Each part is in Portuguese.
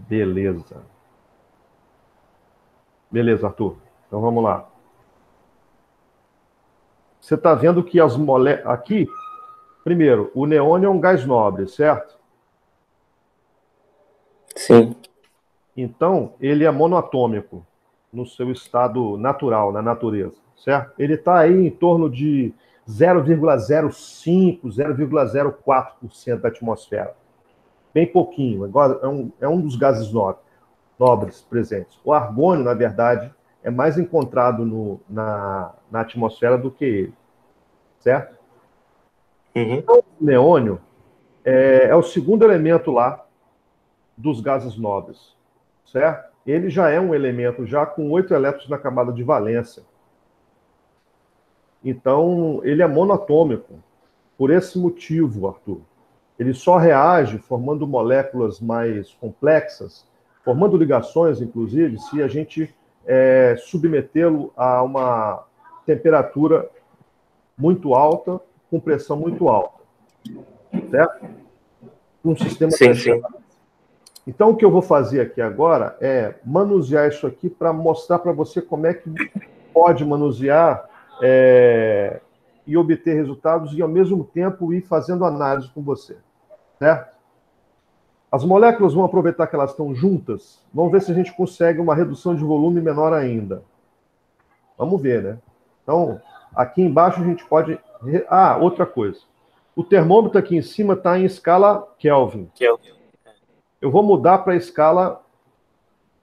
Beleza. Beleza, Arthur. Então vamos lá. Você está vendo que as moléculas... Aqui, primeiro, o neônio é um gás nobre, certo? Sim. Então, ele é monoatômico no seu estado natural, na natureza, certo? Ele está aí em torno de 0,05, 0,04% da atmosfera. Bem pouquinho. Agora, é um dos gases nobres presentes. O argônio, na verdade, é mais encontrado na atmosfera do que ele, certo? Uhum. O neônio é o segundo elemento lá dos gases nobres, certo? Ele já é um elemento já com 8 elétrons na camada de valência. Então, ele é monoatômico. Por esse motivo, Arthur, ele só reage formando moléculas mais complexas, formando ligações, inclusive, se a gente submetê-lo a uma temperatura muito alta, com pressão muito alta, certo? Um sistema Sim, fechado. sim. Então, o que eu vou fazer aqui agora é manusear isso aqui para mostrar para você como é que pode manusear e obter resultados e, ao mesmo tempo, ir fazendo análise com você, certo? As moléculas vão aproveitar que elas estão juntas, vamos ver se a gente consegue uma redução de volume menor ainda. Vamos ver, né? Então, aqui embaixo a gente pode... Ah, outra coisa. O termômetro aqui em cima está em escala Kelvin. Que é o... Eu vou mudar para a escala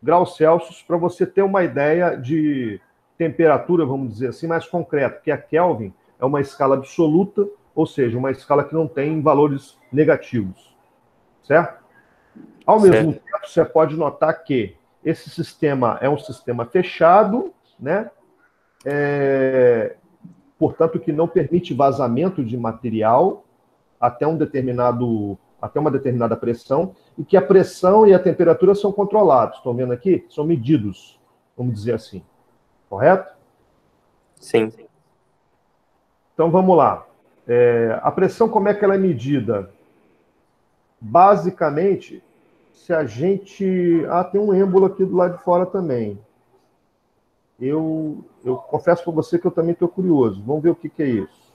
graus Celsius para você ter uma ideia de temperatura, vamos dizer assim, mais concreta, porque a Kelvin é uma escala absoluta, ou seja, uma escala que não tem valores negativos, certo? Ao mesmo Certo. tempo, você pode notar que esse sistema é um sistema fechado, né? Portanto, que não permite vazamento de material até uma determinada pressão, e que a pressão e a temperatura são controlados. Estão vendo aqui? São medidos, vamos dizer assim. Correto? Sim. Então vamos lá. A pressão, como é que ela é medida? Basicamente, se a gente... Ah, tem um êmbolo aqui do lado de fora também. Eu confesso para você que eu também estou curioso. Vamos ver o que é isso.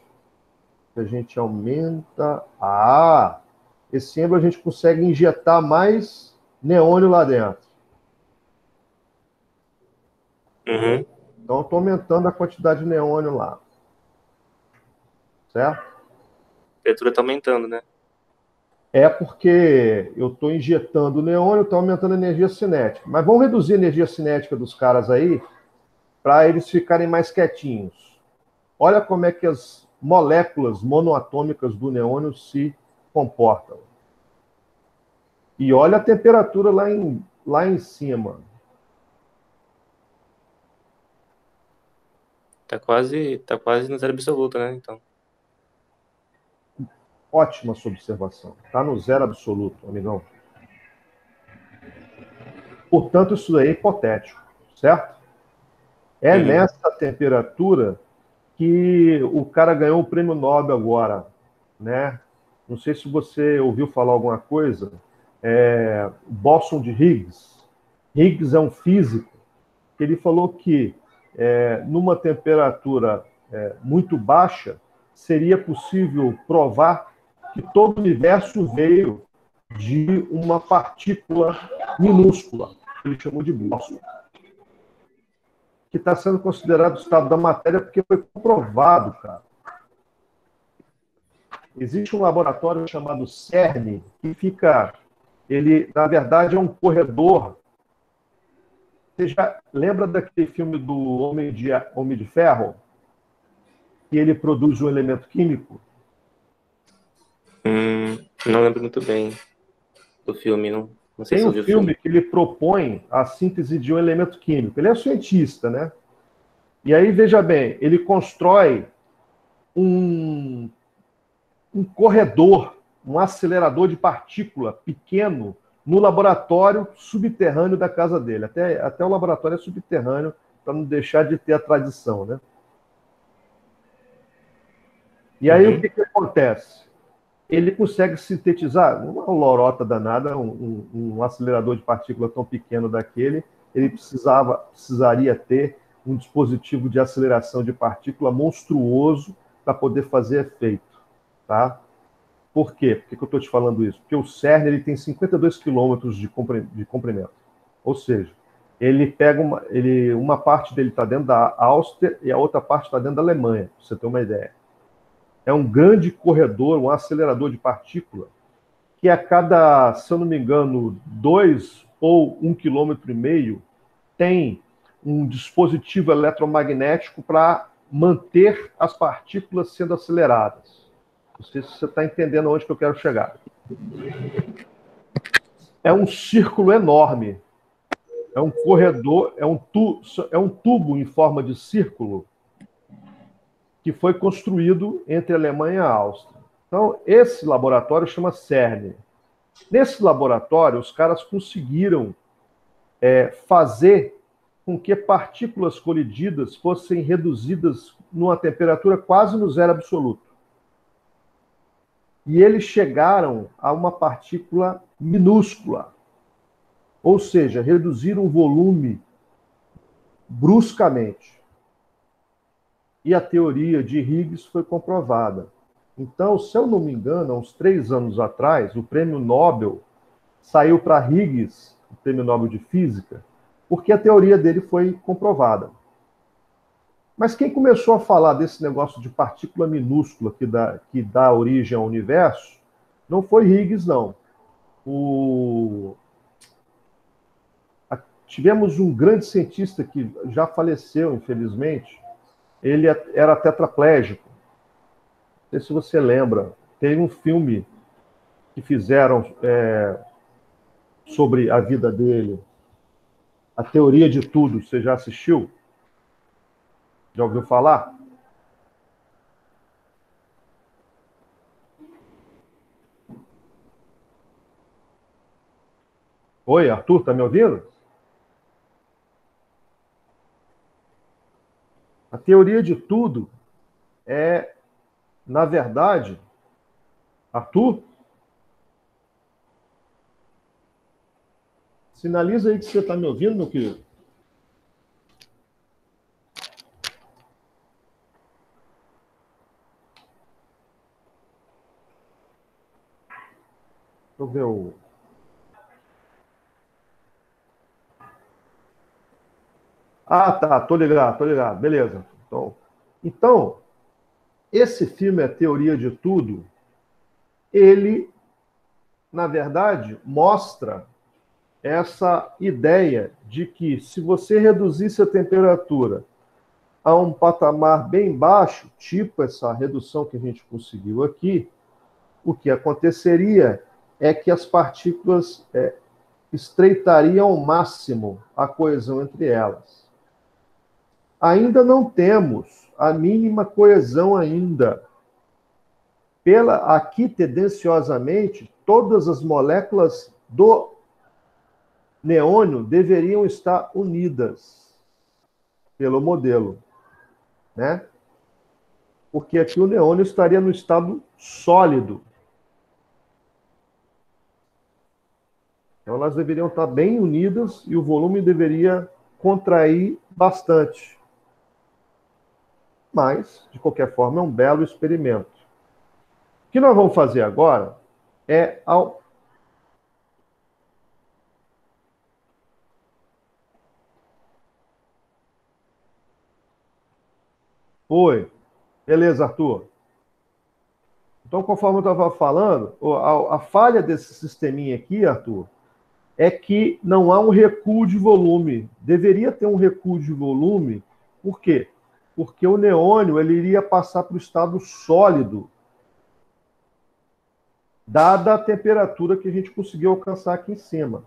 A gente aumenta... Ah! Esse êmbolo a gente consegue injetar mais neônio lá dentro. Uhum. Então, eu estou aumentando a quantidade de neônio lá. Certo? A temperatura tá aumentando, né? É porque eu estou injetando neônio, estou aumentando a energia cinética. Mas vamos reduzir a energia cinética dos caras aí para eles ficarem mais quietinhos. Olha como é que as moléculas monoatômicas do neônio se comportam. E olha a temperatura lá em cima. Tá quase no zero absoluto, né? Então. Ótima sua observação. Está no zero absoluto, amigão. Portanto, isso daí é hipotético, certo? É Uhum. nessa temperatura que o cara ganhou o prêmio Nobel agora, né? Não sei se você ouviu falar alguma coisa. Bóson de Higgs. Higgs é um físico que ele falou que numa temperatura muito baixa seria possível provar que todo o universo veio de uma partícula minúscula, que ele chamou de bóson, que está sendo considerado o estado da matéria porque foi comprovado, cara. Existe um laboratório chamado CERN, que fica... Ele, na verdade, é um corredor. Você já lembra daquele filme do Homem de Ferro? Que ele produz um elemento químico? Não lembro muito bem do filme, não sei Tem se um eu vi o filme. filme que ele propõe a síntese de um elemento químico. Ele é cientista, né? E aí, veja bem, ele constrói um, um corredor, um acelerador de partícula pequeno no laboratório subterrâneo da casa dele. Até o laboratório é subterrâneo, para não deixar de ter a tradição, né? E aí o Uhum. que acontece? ele consegue sintetizar, uma lorota danada, um acelerador de partícula tão pequeno daquele, ele precisaria ter um dispositivo de aceleração de partícula monstruoso para poder fazer efeito. Tá? Por quê? Por que eu estou te falando isso? Porque o CERN ele tem 52 quilômetros de comprimento. Ou seja, ele pega uma parte dele está dentro da Áustria e a outra parte está dentro da Alemanha, para você ter uma ideia. É um grande corredor, um acelerador de partícula, que a cada, se eu não me engano, 2 ou 1,5 km tem um dispositivo eletromagnético para manter as partículas sendo aceleradas. Não sei se você está entendendo onde que eu quero chegar. É um círculo enorme. É um corredor, é um tubo em forma de círculo que foi construído entre a Alemanha e a Áustria. Então, esse laboratório chama CERN. Nesse laboratório, os caras conseguiram fazer com que partículas colididas fossem reduzidas numa temperatura quase no zero absoluto. E eles chegaram a uma partícula minúscula, ou seja, reduziram o volume bruscamente. E a teoria de Higgs foi comprovada. Então, se eu não me engano, há uns 3 anos atrás, o prêmio Nobel saiu para Higgs, o prêmio Nobel de Física, porque a teoria dele foi comprovada. Mas quem começou a falar desse negócio de partícula minúscula que dá origem ao universo não foi Higgs, não. Tivemos um grande cientista que já faleceu, infelizmente. Ele era tetraplégico. Não sei se você lembra. Tem um filme que fizeram sobre a vida dele. A Teoria de Tudo. Você já assistiu? Já ouviu falar? Oi, Arthur, tá me ouvindo? A teoria de tudo é, na verdade, Arthur, sinaliza aí que você está me ouvindo, meu querido. Deixa eu ver o... Ah, tá, tô ligado, beleza. Então, esse filme, A Teoria de Tudo, ele, na verdade, mostra essa ideia de que se você reduzisse a temperatura a um patamar bem baixo, tipo essa redução que a gente conseguiu aqui, o que aconteceria é que as partículas estreitariam ao máximo a coesão entre elas. Ainda não temos a mínima coesão ainda. Aqui, tendenciosamente, todas as moléculas do neônio deveriam estar unidas pelo modelo, né? Porque aqui o neônio estaria no estado sólido. Então elas deveriam estar bem unidas e o volume deveria contrair bastante. Mas, de qualquer forma, é um belo experimento. O que nós vamos fazer agora é Oi. Beleza, Arthur. Então, conforme eu estava falando, a falha desse sisteminha aqui, Arthur, é que não há um recuo de volume. Deveria ter um recuo de volume. Por quê? Porque o neônio ele iria passar para o estado sólido, dada a temperatura que a gente conseguiu alcançar aqui em cima.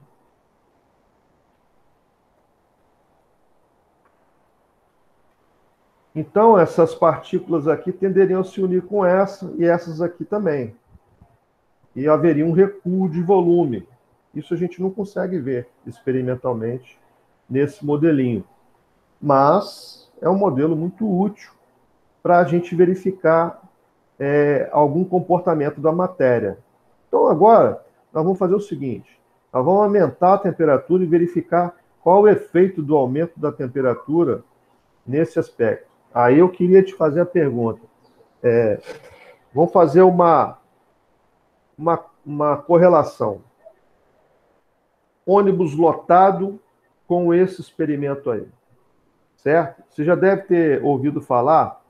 Então, essas partículas aqui tenderiam a se unir com essa e essas aqui também. E haveria um recuo de volume. Isso a gente não consegue ver experimentalmente nesse modelinho. Mas é um modelo muito útil para a gente verificar algum comportamento da matéria. Então, agora, nós vamos fazer o seguinte, nós vamos aumentar a temperatura e verificar qual o efeito do aumento da temperatura nesse aspecto. Aí eu queria te fazer a pergunta. Vamos fazer uma correlação. Ônibus lotado com esse experimento aí, certo? Você já deve ter ouvido falar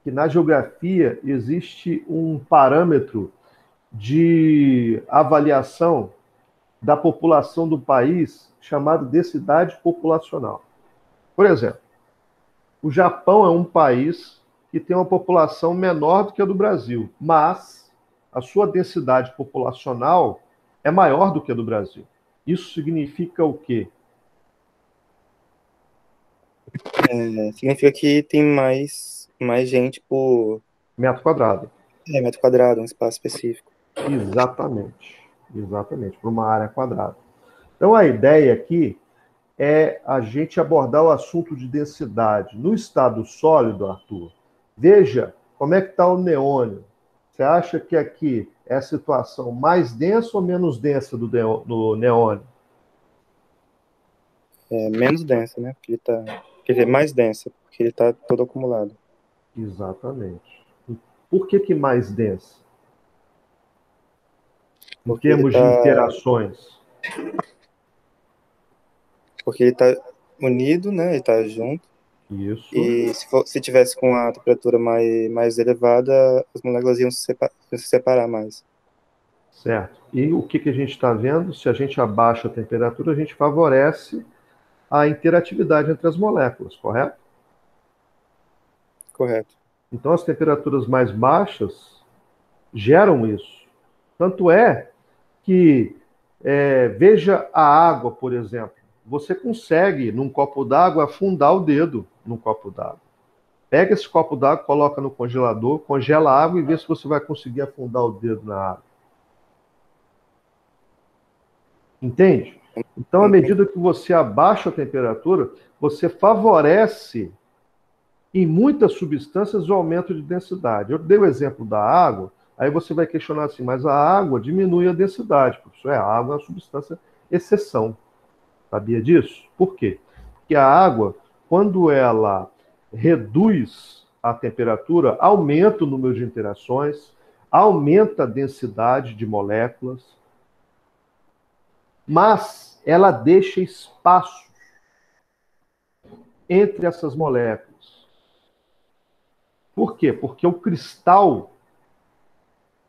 que na geografia existe um parâmetro de avaliação da população do país chamado densidade populacional. Por exemplo, o Japão é um país que tem uma população menor do que a do Brasil, mas a sua densidade populacional é maior do que a do Brasil. Isso significa o quê? Significa que tem mais gente por Metro quadrado. metro quadrado, um espaço específico. Exatamente, para uma área quadrada. Então, a ideia aqui é a gente abordar o assunto de densidade. No estado sólido, Arthur, veja como é que está o neônio. Você acha que aqui é a situação mais densa ou menos densa do neônio? Menos densa, né? Porque ele tá... Quer dizer, mais densa, porque ele está todo acumulado. Exatamente. Por que mais densa? Em Porque termos de interações. Porque ele está unido, né? Ele está junto. Isso. E se tivesse com a temperatura mais elevada, as moléculas iam se separar mais. Certo. E o que a gente está vendo? Se a gente abaixa a temperatura, a gente favorece a interatividade entre as moléculas, correto? Correto. Então, as temperaturas mais baixas geram isso. Tanto é que, veja a água, por exemplo. Você consegue, num copo d'água, afundar o dedo num copo d'água. Pega esse copo d'água, coloca no congelador, congela a água e vê se você vai conseguir afundar o dedo na água. Entende? Então, à medida que você abaixa a temperatura, você favorece, em muitas substâncias, o aumento de densidade. Eu dei o exemplo da água, aí você vai questionar assim, mas a água diminui a densidade, professor. A água é uma substância exceção. Sabia disso? Por quê? Porque a água, quando ela reduz a temperatura, aumenta o número de interações, aumenta a densidade de moléculas, mas ela deixa espaço entre essas moléculas. Por quê? Porque o cristal,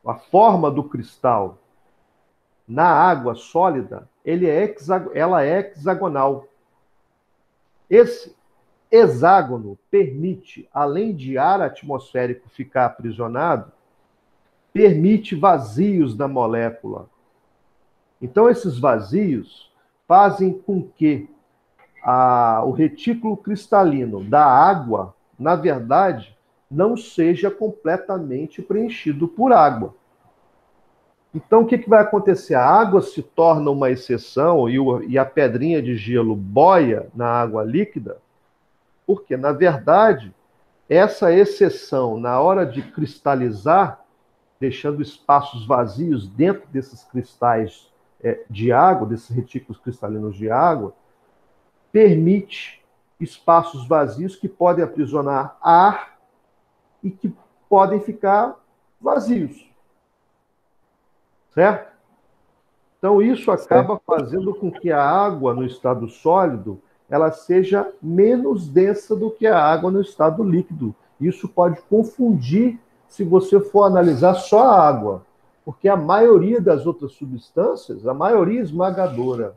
a forma do cristal na água sólida, ela é hexagonal. Esse hexágono permite, além de ar atmosférico ficar aprisionado, permite vazios da molécula. Então, esses vazios fazem com que o retículo cristalino da água, na verdade, não seja completamente preenchido por água. Então, o que vai acontecer? A água se torna uma exceção e a pedrinha de gelo boia na água líquida, porque, na verdade, essa exceção, na hora de cristalizar, deixando espaços vazios dentro desses cristais de água, desses retículos cristalinos de água, permite espaços vazios que podem aprisionar ar e que podem ficar vazios. Certo? Então, isso acaba fazendo com que a água no estado sólido ela seja menos densa do que a água no estado líquido. Isso pode confundir se você for analisar só a água, porque a maioria das outras substâncias, a maioria esmagadora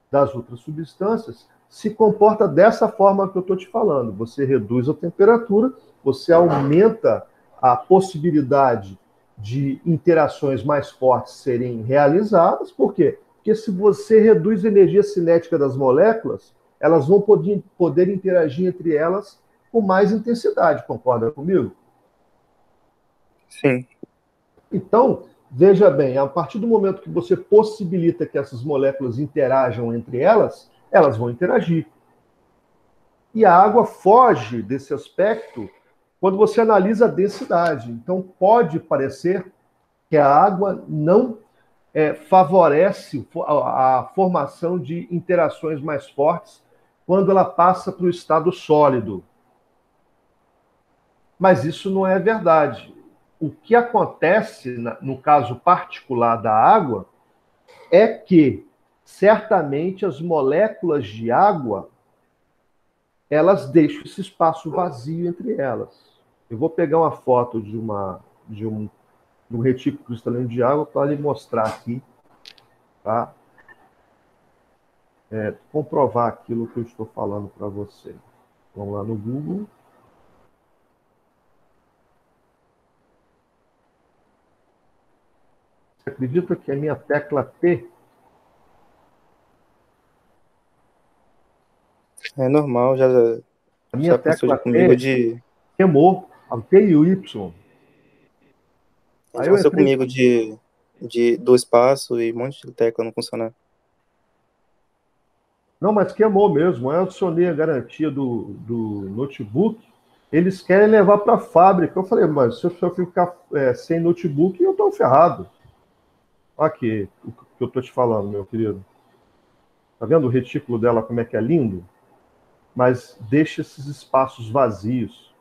das outras substâncias, se comporta dessa forma que eu estou te falando. Você reduz a temperatura, você aumenta a possibilidade de interações mais fortes serem realizadas. Por quê? Porque se você reduz a energia cinética das moléculas, elas vão poder interagir entre elas com mais intensidade. Concorda comigo? Sim. Então, veja bem, a partir do momento que você possibilita que essas moléculas interajam entre elas, elas vão interagir. E a água foge desse aspecto quando você analisa a densidade. Então, pode parecer que a água não favorece a formação de interações mais fortes quando ela passa para o estado sólido. Mas isso não é verdade. O que acontece, no caso particular da água, é que certamente as moléculas de água elas deixam esse espaço vazio entre elas. Eu vou pegar uma foto de um retículo cristalino de água para lhe mostrar aqui, tá? Comprovar aquilo que eu estou falando para você. Vamos lá no Google. Você acredita que a minha tecla T É normal, a minha já aconteceu tecla comigo T queimou, a T e o Y. Aí já eu aconteceu entrei. comigo do espaço e um monte de tecla não funcionar. Não, mas queimou mesmo. Eu adicionei a garantia do notebook. Eles querem levar para a fábrica. Eu falei, mas se eu ficar sem notebook, eu estou ferrado. Aqui, o que eu estou te falando, meu querido. Tá vendo o retículo dela, como é que é lindo? Mas deixa esses espaços vazios.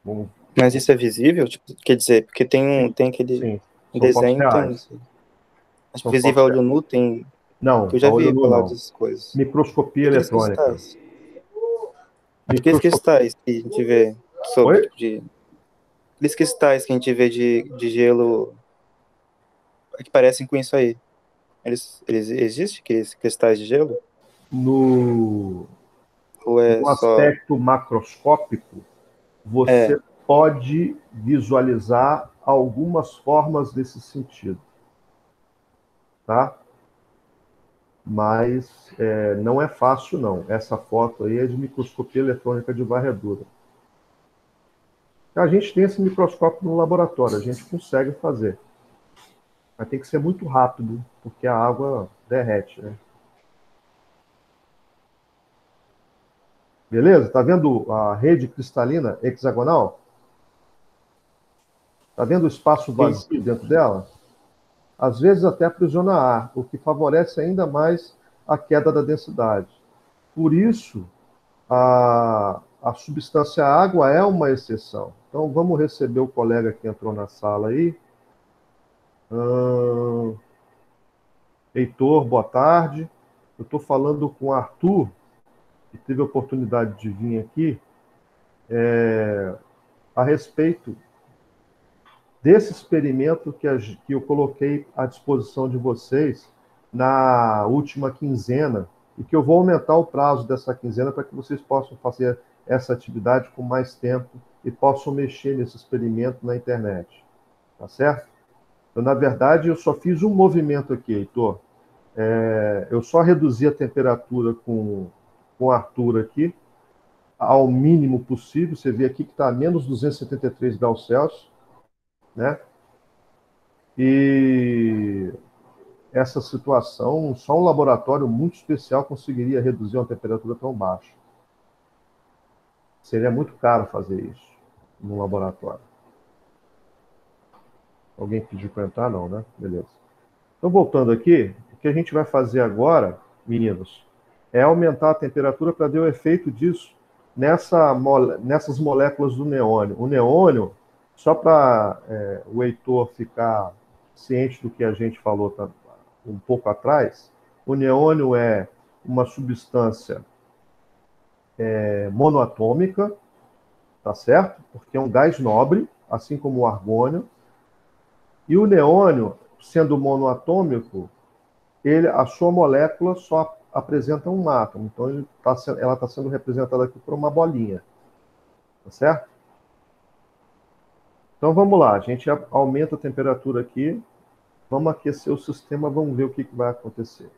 Vamos, Mas isso é visível? Tipo, quer dizer, porque sim, tem aquele sim, são fotos desenho, tem reais. isso. Acho que São visível fotos a olho reais. nu tem. Que Não, eu a já olho vi nu falar não. dessas coisas. Microscopia E aqueles eletrônica. cristais? E aqueles Microscopia. cristais que a gente vê sobre, Oi? tipo, aqueles cristais que a gente vê de gelo que parecem com isso aí. Eles existem, aqueles cristais de gelo? No, Ou é no só. aspecto macroscópico, É, você pode visualizar algumas formas desse sentido, tá? Mas não é fácil, não. Essa foto aí é de microscopia eletrônica de varredura. A gente tem esse microscópio no laboratório, a gente consegue fazer. Mas tem que ser muito rápido, porque a água derrete, né? Beleza? Tá vendo a rede cristalina hexagonal? Tá vendo o espaço sim. vazio dentro dela? Às vezes até aprisiona ar, o que favorece ainda mais a queda da densidade. Por isso, a substância água é uma exceção. Então, vamos receber o colega que entrou na sala aí. Heitor, boa tarde. Eu estou falando com o Arthur, que teve a oportunidade de vir aqui, a respeito desse experimento que eu coloquei à disposição de vocês na última quinzena, e que eu vou aumentar o prazo dessa quinzena para que vocês possam fazer essa atividade com mais tempo e possam mexer nesse experimento na internet. Tá certo? Então, na verdade, eu só fiz um movimento aqui, Heitor. Eu só reduzi a temperatura com o Arthur aqui ao mínimo possível. Você vê aqui que está a menos 273 graus Celsius, né? E essa situação, só um laboratório muito especial conseguiria reduzir uma temperatura tão baixa. Seria muito caro fazer isso num laboratório. Alguém pediu para entrar? Não, né? Beleza. Então, voltando aqui, o que a gente vai fazer agora, meninos, é aumentar a temperatura para dar o efeito disso nessas moléculas do neônio. O neônio, só para o Heitor ficar ciente do que a gente falou um pouco atrás, o neônio é uma substância monoatômica, tá certo? Porque é um gás nobre, assim como o argônio. E o neônio, sendo monoatômico, a sua molécula só apresenta um átomo. Então, ela está sendo representada aqui por uma bolinha. Tá certo? Então, vamos lá. A gente aumenta a temperatura aqui. Vamos aquecer o sistema. Vamos ver o que vai acontecer.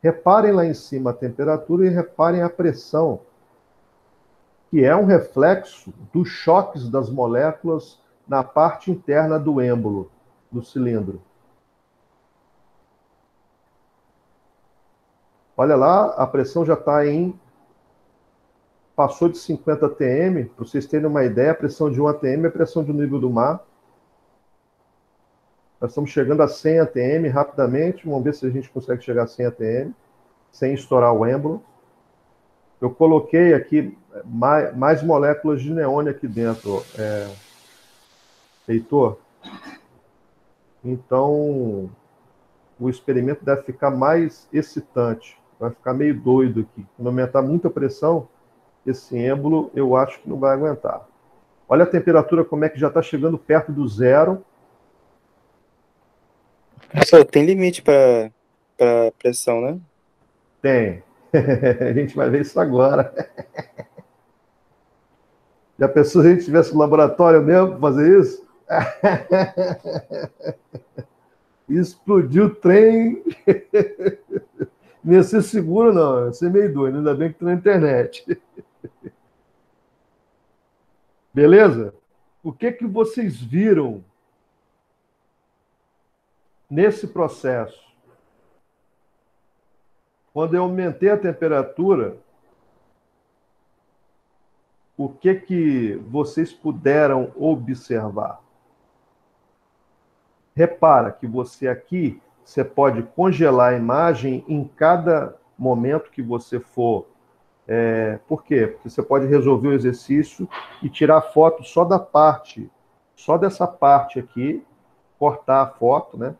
Reparem lá em cima a temperatura e reparem a pressão, que é um reflexo dos choques das moléculas na parte interna do êmbolo, do cilindro. Olha lá, a pressão já está em passou de 50 atm, para vocês terem uma ideia, a pressão de 1 atm é a pressão do nível do mar. Nós estamos chegando a 100 atm rapidamente, vamos ver se a gente consegue chegar a 100 atm, sem estourar o êmbolo. Eu coloquei aqui mais moléculas de neônio aqui dentro, Heitor. Então, o experimento deve ficar mais excitante, vai ficar meio doido aqui. Quando aumentar muita pressão, esse êmbolo eu acho que não vai aguentar. Olha a temperatura como é que já está chegando perto do zero. Só tem limite para pressão, né? Tem. A gente vai ver isso agora. Já pensou se a gente tivesse um laboratório mesmo para fazer isso? Explodiu o trem. Não ia ser seguro, não. Ia ser meio doido. Ainda bem que está na internet. Beleza? O que vocês viram nesse processo? Quando eu aumentei a temperatura, o que vocês puderam observar? Repara que você aqui, você pode congelar a imagem em cada momento que você for. Por quê? Porque você pode resolver o exercício e tirar foto só dessa parte aqui, cortar a foto, né?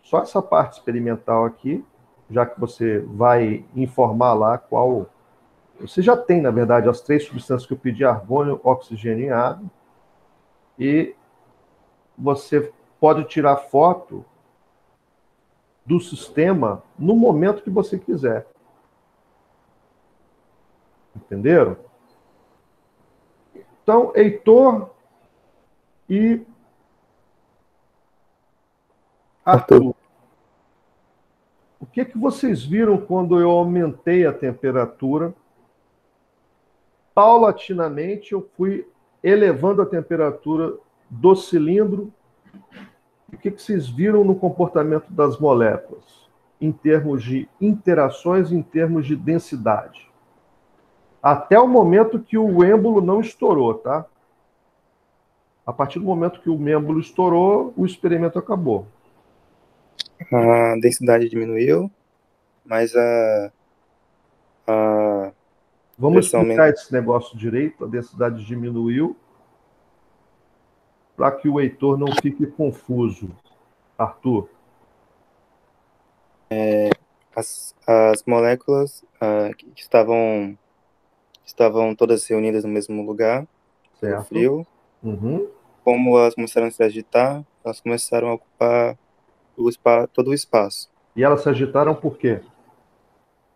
Só essa parte experimental aqui, já que você vai informar lá qual... Você já tem, na verdade, as 3 substâncias que eu pedi: argônio, oxigênio e água. E você pode tirar foto do sistema no momento que você quiser. Entenderam? Então, Heitor e Arthur, o que vocês viram quando eu aumentei a temperatura? Paulatinamente, eu fui elevando a temperatura do cilindro. O que vocês viram no comportamento das moléculas, em termos de interações, em termos de densidade? Até o momento que o êmbolo não estourou, tá? A partir do momento que o êmbolo estourou, o experimento acabou. A densidade diminuiu, mas Vamos explicar esse negócio direito. A densidade diminuiu, para que o Heitor não fique confuso. Arthur. As moléculas que estavam todas reunidas no mesmo lugar, pelo frio. Uhum. Como elas começaram a se agitar, elas começaram a ocupar todo o espaço. E elas se agitaram por quê?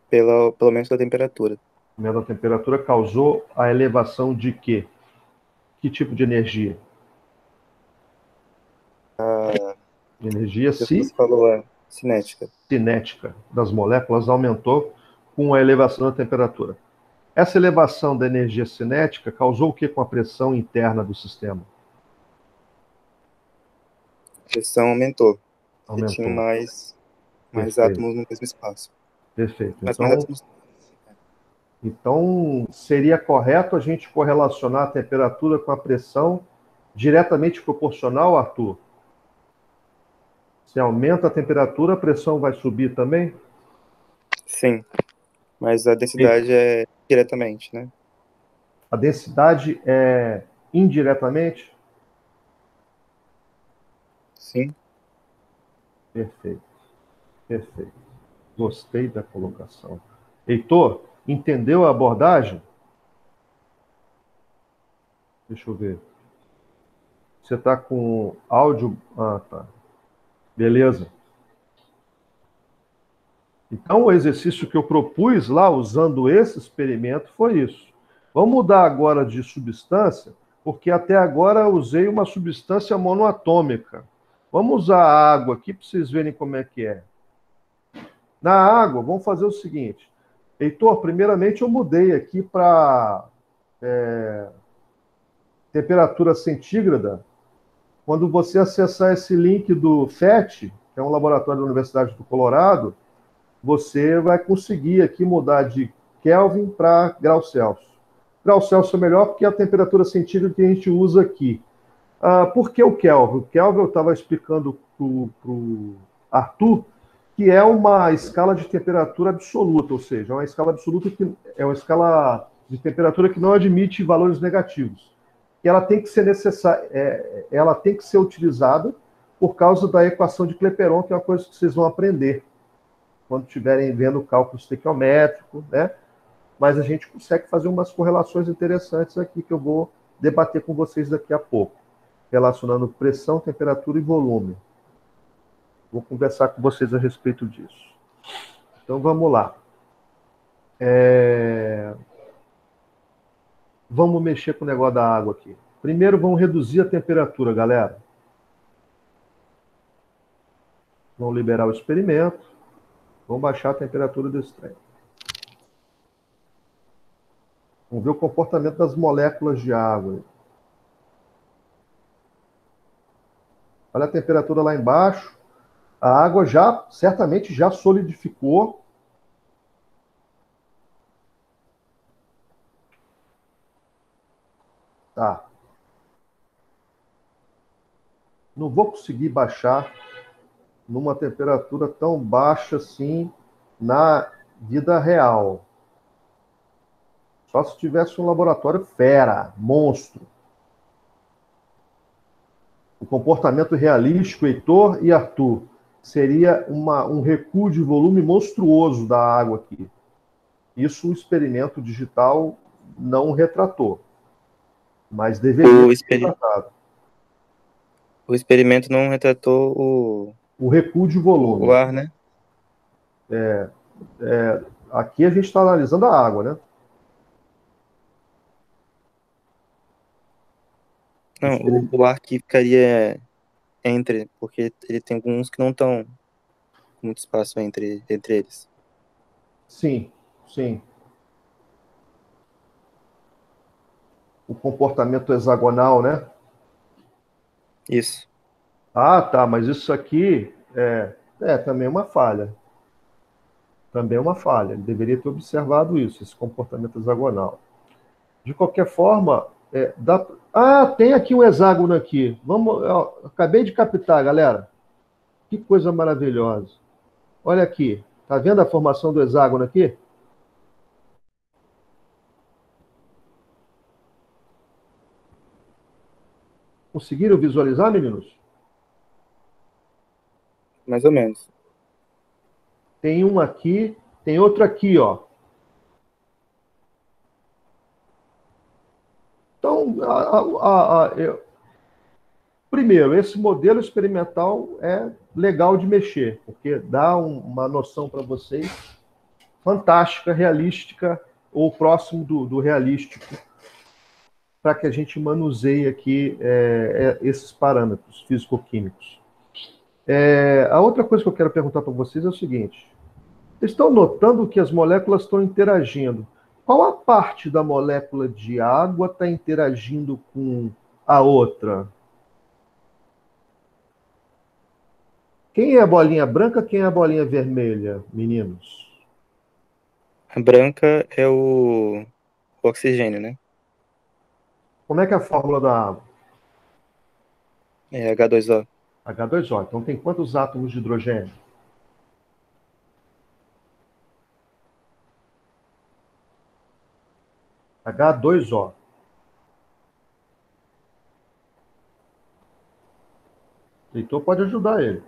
Pelo aumento da temperatura. O aumento da temperatura causou a elevação de quê? Que tipo de energia? Energia você falou, cinética. Cinética das moléculas aumentou com a elevação da temperatura. Essa elevação da energia cinética causou o que com a pressão interna do sistema? A pressão aumentou. Aumentou. Tinha mais átomos no mesmo espaço. Perfeito. Então, seria correto a gente correlacionar a temperatura com a pressão diretamente proporcional, Arthur? Se aumenta a temperatura, a pressão vai subir também? Sim, mas a densidade é diretamente, né? A densidade é indiretamente? Sim. Perfeito. Perfeito. Gostei da colocação. Heitor, entendeu a abordagem? Deixa eu ver. Você está com áudio? Ah, tá. Beleza. Então, o exercício que eu propus lá, usando esse experimento, foi isso. Vamos mudar agora de substância, porque até agora eu usei uma substância monoatômica. Vamos usar a água aqui para vocês verem como é que é. Na água, vamos fazer o seguinte. Heitor, primeiramente eu mudei aqui para temperatura centígrada. Quando você acessar esse link do FET, que é um laboratório da Universidade do Colorado, você vai conseguir aqui mudar de Kelvin para grau Celsius. Grau Celsius é melhor porque é a temperatura centígrada que a gente usa aqui. Por que o Kelvin? O Kelvin eu estava explicando para o Arthur que é uma escala de temperatura absoluta, ou seja, é uma escala absoluta que é uma escala de temperatura que não admite valores negativos. E ela tem que ser ela tem que ser utilizada por causa da equação de Clapeyron, que é uma coisa que vocês vão aprender quando estiverem vendo o cálculo estequiométrico, né? Mas a gente consegue fazer umas correlações interessantes aqui que eu vou debater com vocês daqui a pouco, relacionando pressão, temperatura e volume. Vou conversar com vocês a respeito disso. Então, vamos lá. Vamos mexer com o negócio da água aqui. Primeiro, vamos reduzir a temperatura, galera. Vamos liberar o experimento. Vamos baixar a temperatura desse trem. Vamos ver o comportamento das moléculas de água. Olha a temperatura lá embaixo. A água certamente já solidificou. Tá. Não vou conseguir baixar numa temperatura tão baixa assim na vida real. Só se tivesse um laboratório fera, monstro. O comportamento realístico, Heitor e Arthur, seria um recuo de volume monstruoso da água aqui. Isso o experimento digital não retratou, mas deveria ser retratado. O experimento não retratou o recuo de volume. O ar, né? Aqui a gente está analisando a água, né? Não, o ar que ficaria entre, porque ele tem alguns que não estão com muito espaço entre eles. Sim, sim. O comportamento hexagonal, né? Isso. Ah, tá, mas isso aqui também é uma falha. Também é uma falha. Ele deveria ter observado isso, esse comportamento hexagonal. De qualquer forma, tem aqui um hexágono aqui. Acabei de captar, galera. Que coisa maravilhosa. Olha aqui. Tá vendo a formação do hexágono aqui? Conseguiram visualizar, meninos? Mais ou menos. Tem um aqui, tem outro aqui, ó. Então, primeiro, esse modelo experimental é legal de mexer, porque dá uma noção para vocês fantástica, realística, ou próximo do realístico, para que a gente manuseie aqui esses parâmetros físico-químicos. A outra coisa que eu quero perguntar para vocês é o seguinte: vocês estão notando que as moléculas estão interagindo? Qual a parte da molécula de água está interagindo com a outra? Quem é a bolinha branca, quem é a bolinha vermelha, meninos? A branca é o oxigênio, né? Como é que é a fórmula da água? É H2O. H2O. Então tem quantos átomos de hidrogênio? H2O. O Heitor pode ajudar ele.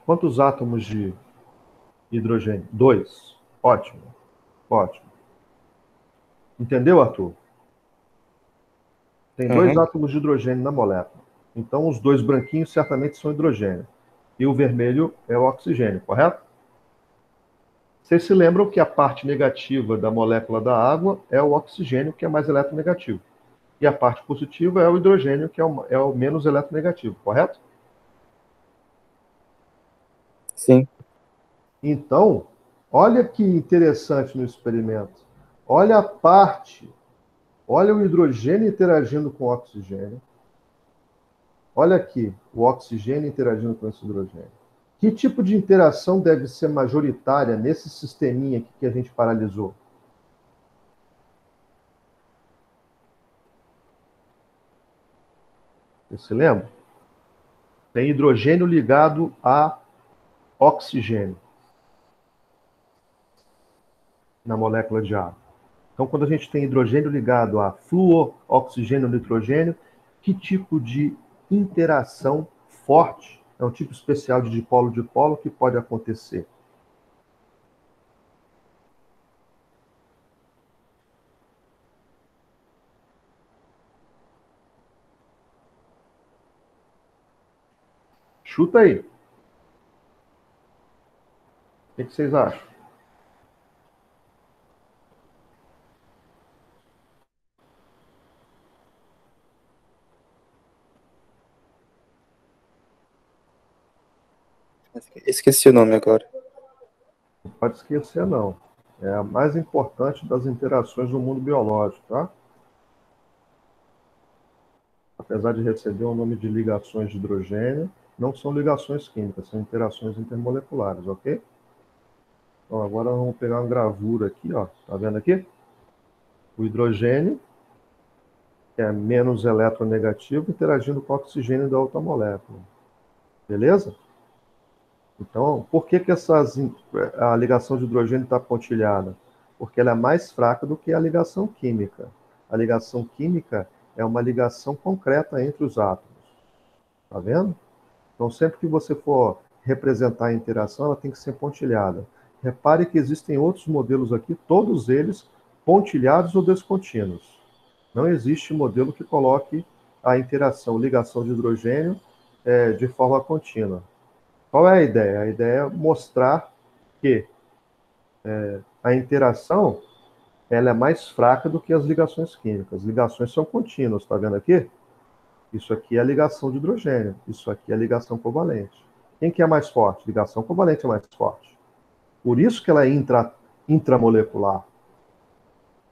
Quantos átomos de hidrogênio? 2. Ótimo. Ótimo. Entendeu, Arthur? Tem 2 átomos de hidrogênio na molécula. Então, os 2 branquinhos certamente são hidrogênio. E o vermelho é o oxigênio, correto? Vocês se lembram que a parte negativa da molécula da água é o oxigênio, que é mais eletronegativo. E a parte positiva é o hidrogênio, que é o menos eletronegativo, correto? Sim. Então, olha que interessante no experimento. Olha a parte, olha o hidrogênio interagindo com o oxigênio. Olha aqui, o oxigênio interagindo com esse hidrogênio. Que tipo de interação deve ser majoritária nesse sisteminha aqui que a gente paralisou? Você se lembra? Tem hidrogênio ligado a oxigênio na molécula de água. Então, quando a gente tem hidrogênio ligado a flúor, oxigênio, nitrogênio, que tipo de interação forte, é um tipo especial de dipolo-dipolo que pode acontecer? Chuta aí. O que vocês acham? Esqueci o nome agora. Não pode esquecer, não. É a mais importante das interações no mundo biológico, tá? Apesar de receber o nome de ligações de hidrogênio, não são ligações químicas, são interações intermoleculares, ok? Então, agora vamos pegar uma gravura aqui, ó. Tá vendo aqui? O hidrogênio, que é menos eletronegativo, interagindo com o oxigênio da outra molécula. Beleza? Então, por que a ligação de hidrogênio está pontilhada? Porque ela é mais fraca do que a ligação química. A ligação química é uma ligação concreta entre os átomos. Tá vendo? Então, sempre que você for representar a interação, ela tem que ser pontilhada. Repare que existem outros modelos aqui, todos eles pontilhados ou descontínuos. Não existe modelo que coloque a interação, ligação de hidrogênio de forma contínua. Qual é a ideia? A ideia é mostrar que a interação ela é mais fraca do que as ligações químicas. As ligações são contínuas, está vendo aqui? Isso aqui é a ligação de hidrogênio, isso aqui é a ligação covalente. Quem que é mais forte? Ligação covalente é mais forte. Por isso que ela é intramolecular.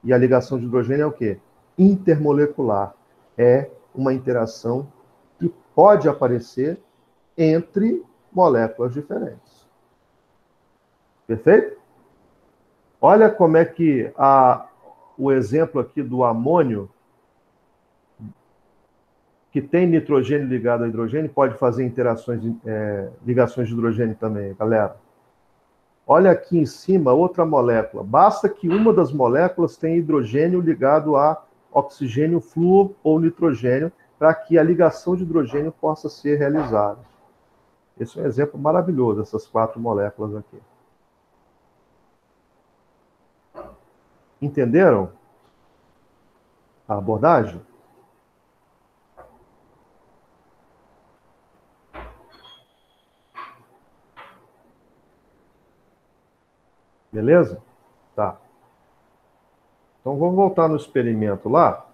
E a ligação de hidrogênio é o quê? Intermolecular. É uma interação que pode aparecer entre moléculas diferentes. Perfeito? Olha como é que o exemplo aqui do amônio, que tem nitrogênio ligado a hidrogênio, pode fazer ligações de hidrogênio também, galera. Olha aqui em cima outra molécula. Basta que uma das moléculas tenha hidrogênio ligado a oxigênio, flúor ou nitrogênio, para que a ligação de hidrogênio possa ser realizada. Esse é um exemplo maravilhoso, essas 4 moléculas aqui. Entenderam a abordagem? Beleza? Tá. Então vamos voltar no experimento lá.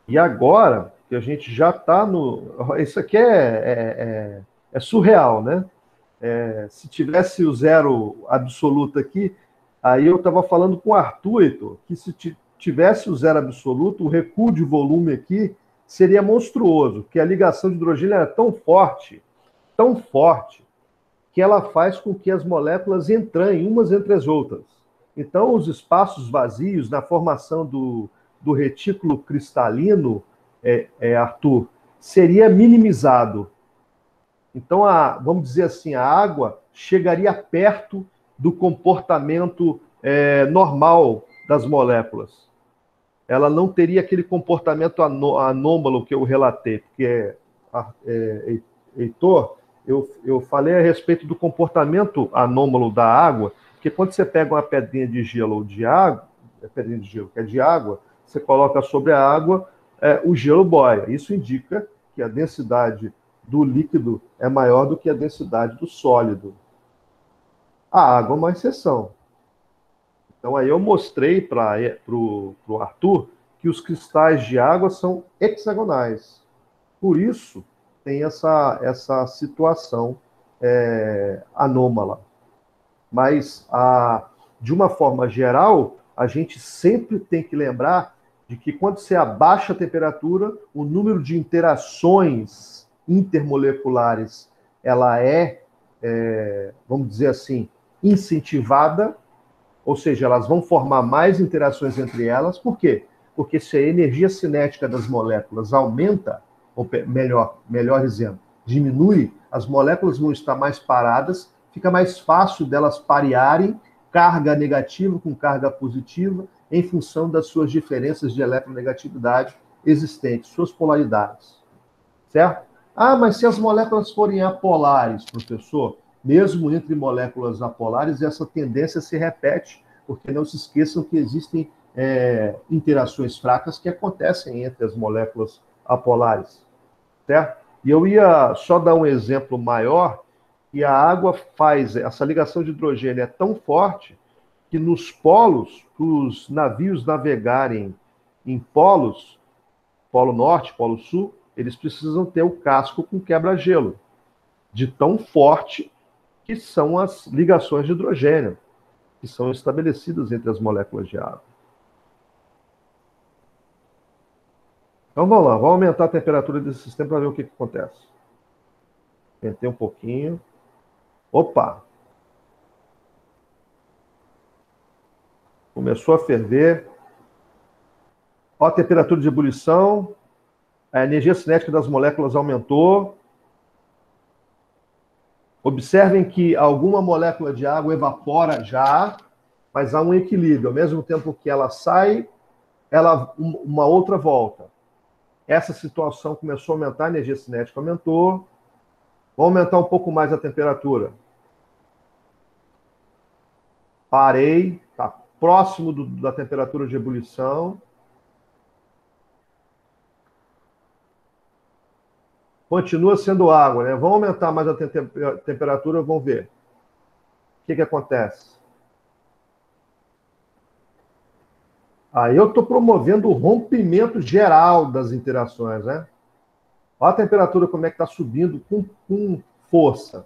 E agora que a gente já está no. Isso aqui é surreal, né? Se tivesse o zero absoluto aqui, aí eu estava falando com o Arthur, Heitor, que se tivesse o zero absoluto, o recuo de volume aqui seria monstruoso, porque a ligação de hidrogênio era tão forte, que ela faz com que as moléculas entranhem umas entre as outras. Então, os espaços vazios na formação do retículo cristalino, Arthur, seria minimizado. Então, vamos dizer assim, a água chegaria perto do comportamento normal das moléculas. Ela não teria aquele comportamento anômalo que eu relatei, porque, Heitor, eu falei a respeito do comportamento anômalo da água, que quando você pega uma pedrinha de gelo ou de água, pedrinha de gelo que é de água, você coloca sobre a água, o gelo boia. Isso indica que a densidade do líquido é maior do que a densidade do sólido. A água é uma exceção. Então aí eu mostrei para o Arthur que os cristais de água são hexagonais. Por isso tem essa situação anômala. Mas, de uma forma geral, a gente sempre tem que lembrar de que quando você abaixa a temperatura, o número de interações intermoleculares ela é vamos dizer assim, incentivada, ou seja, elas vão formar mais interações entre elas. Por quê? Porque se a energia cinética das moléculas aumenta, ou melhor dizendo, diminui, as moléculas vão estar mais paradas, fica mais fácil delas parearem carga negativa com carga positiva em função das suas diferenças de eletronegatividade existentes, suas polaridades. Certo? Ah, mas se as moléculas forem apolares, professor, mesmo entre moléculas apolares, essa tendência se repete, porque não se esqueçam que existem interações fracas que acontecem entre as moléculas apolares, certo? E eu ia só dar um exemplo maior, que a água faz, essa ligação de hidrogênio é tão forte que nos polos, para os navios navegarem em polos, Polo Norte, Polo Sul, eles precisam ter o casco com quebra-gelo, de tão forte que são as ligações de hidrogênio, que são estabelecidas entre as moléculas de água. Então vamos lá, vamos aumentar a temperatura desse sistema para ver o que acontece. Aumentei um pouquinho. Opa! Começou a ferver. Olha a temperatura de ebulição. A energia cinética das moléculas aumentou. Observem que alguma molécula de água evapora já, mas há um equilíbrio. Ao mesmo tempo que ela sai, uma outra volta. Essa situação começou a aumentar, a energia cinética aumentou. Vou aumentar um pouco mais a temperatura. Parei, está próximo da temperatura de ebulição. Continua sendo água, né? Vamos aumentar mais a temperatura, vamos ver. O que acontece? Aí eu estou promovendo o rompimento geral das interações, né? Olha a temperatura como é que está subindo com força.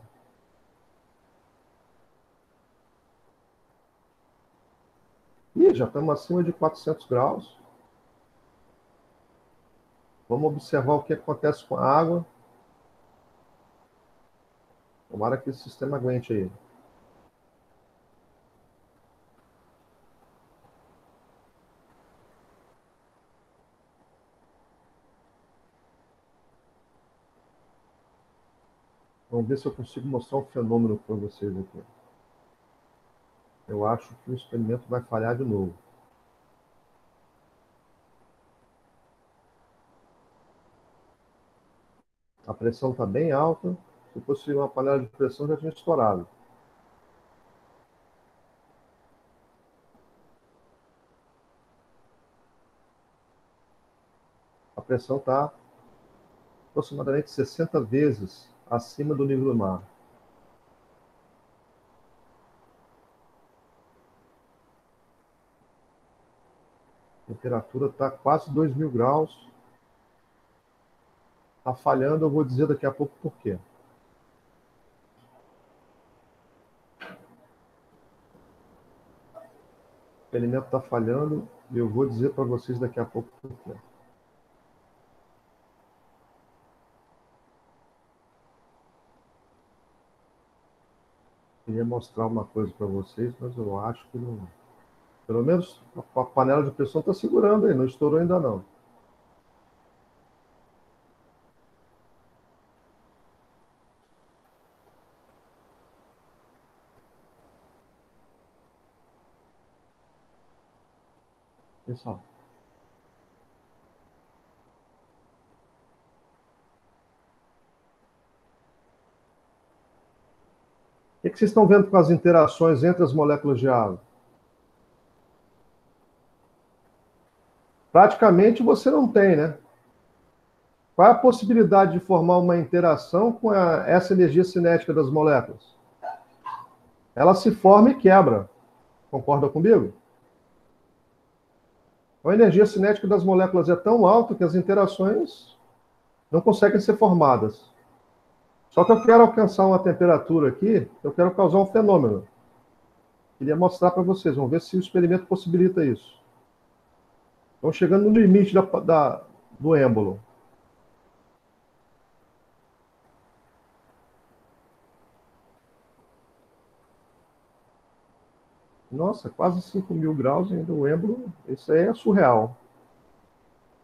Ih, já estamos acima de 400 graus. Vamos observar o que acontece com a água. Tomara que esse sistema aguente aí. Vamos ver se eu consigo mostrar um fenômeno para vocês aqui. Eu acho que o experimento vai falhar de novo. A pressão está bem alta. Se fosse uma panela de pressão, já tinha estourado. A pressão está aproximadamente 60 vezes acima do nível do mar. A temperatura está quase 2.000 graus. Está falhando, eu vou dizer daqui a pouco por quê. O experimento está falhando e eu vou dizer para vocês daqui a pouco por quê. Queria mostrar uma coisa para vocês, mas eu acho que não. Pelo menos a panela de pressão está segurando aí, não estourou ainda não. Pessoal. O que vocês estão vendo com as interações entre as moléculas de água? Praticamente você não tem, né? Qual é a possibilidade de formar uma interação com essa energia cinética das moléculas? Ela se forma e quebra. Concorda comigo? A energia cinética das moléculas é tão alta que as interações não conseguem ser formadas. Só que eu quero alcançar uma temperatura aqui, eu quero causar um fenômeno. Queria mostrar para vocês, vamos ver se o experimento possibilita isso. Estamos chegando no limite do êmbolo. Nossa, quase 5.000 graus ainda o êmbolo. Isso aí é surreal.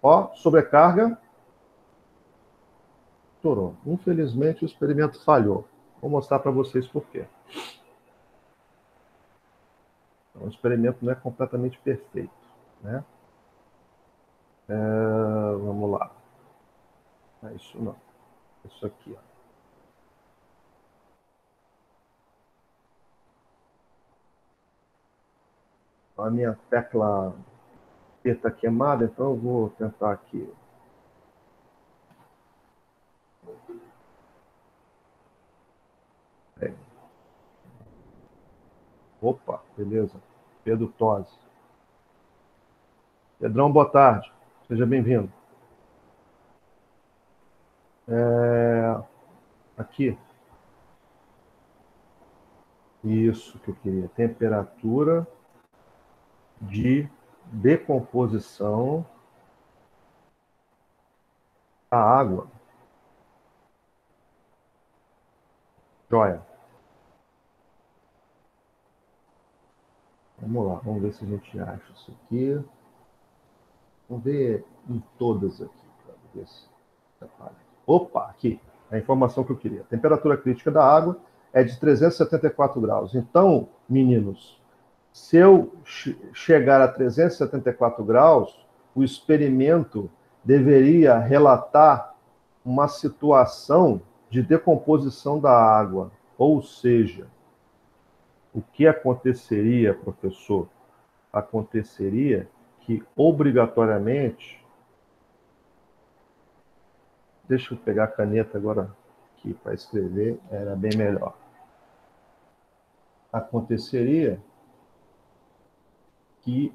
Ó, sobrecarga. Estourou. Infelizmente, o experimento falhou. Vou mostrar para vocês por quê. Então, o experimento não é completamente perfeito, né? Vamos lá. Não é isso não. Isso aqui, ó. A minha tecla P está queimada, então eu vou tentar aqui. É. Opa, beleza. Pedro Tosi. Pedrão, boa tarde. Seja bem-vindo. Aqui. Isso que eu queria. Temperatura de decomposição da água. Joia. Vamos lá, vamos ver se a gente acha isso aqui. Vamos ver em todas aqui. Para ver se separa. Opa, aqui. É a informação que eu queria. A temperatura crítica da água é de 374 graus. Então, meninos, se eu chegar a 374 graus, o experimento deveria relatar uma situação de decomposição da água. Ou seja, o que aconteceria, professor? Aconteceria que, obrigatoriamente, deixa eu pegar a caneta agora aqui para escrever, era bem melhor. Aconteceria que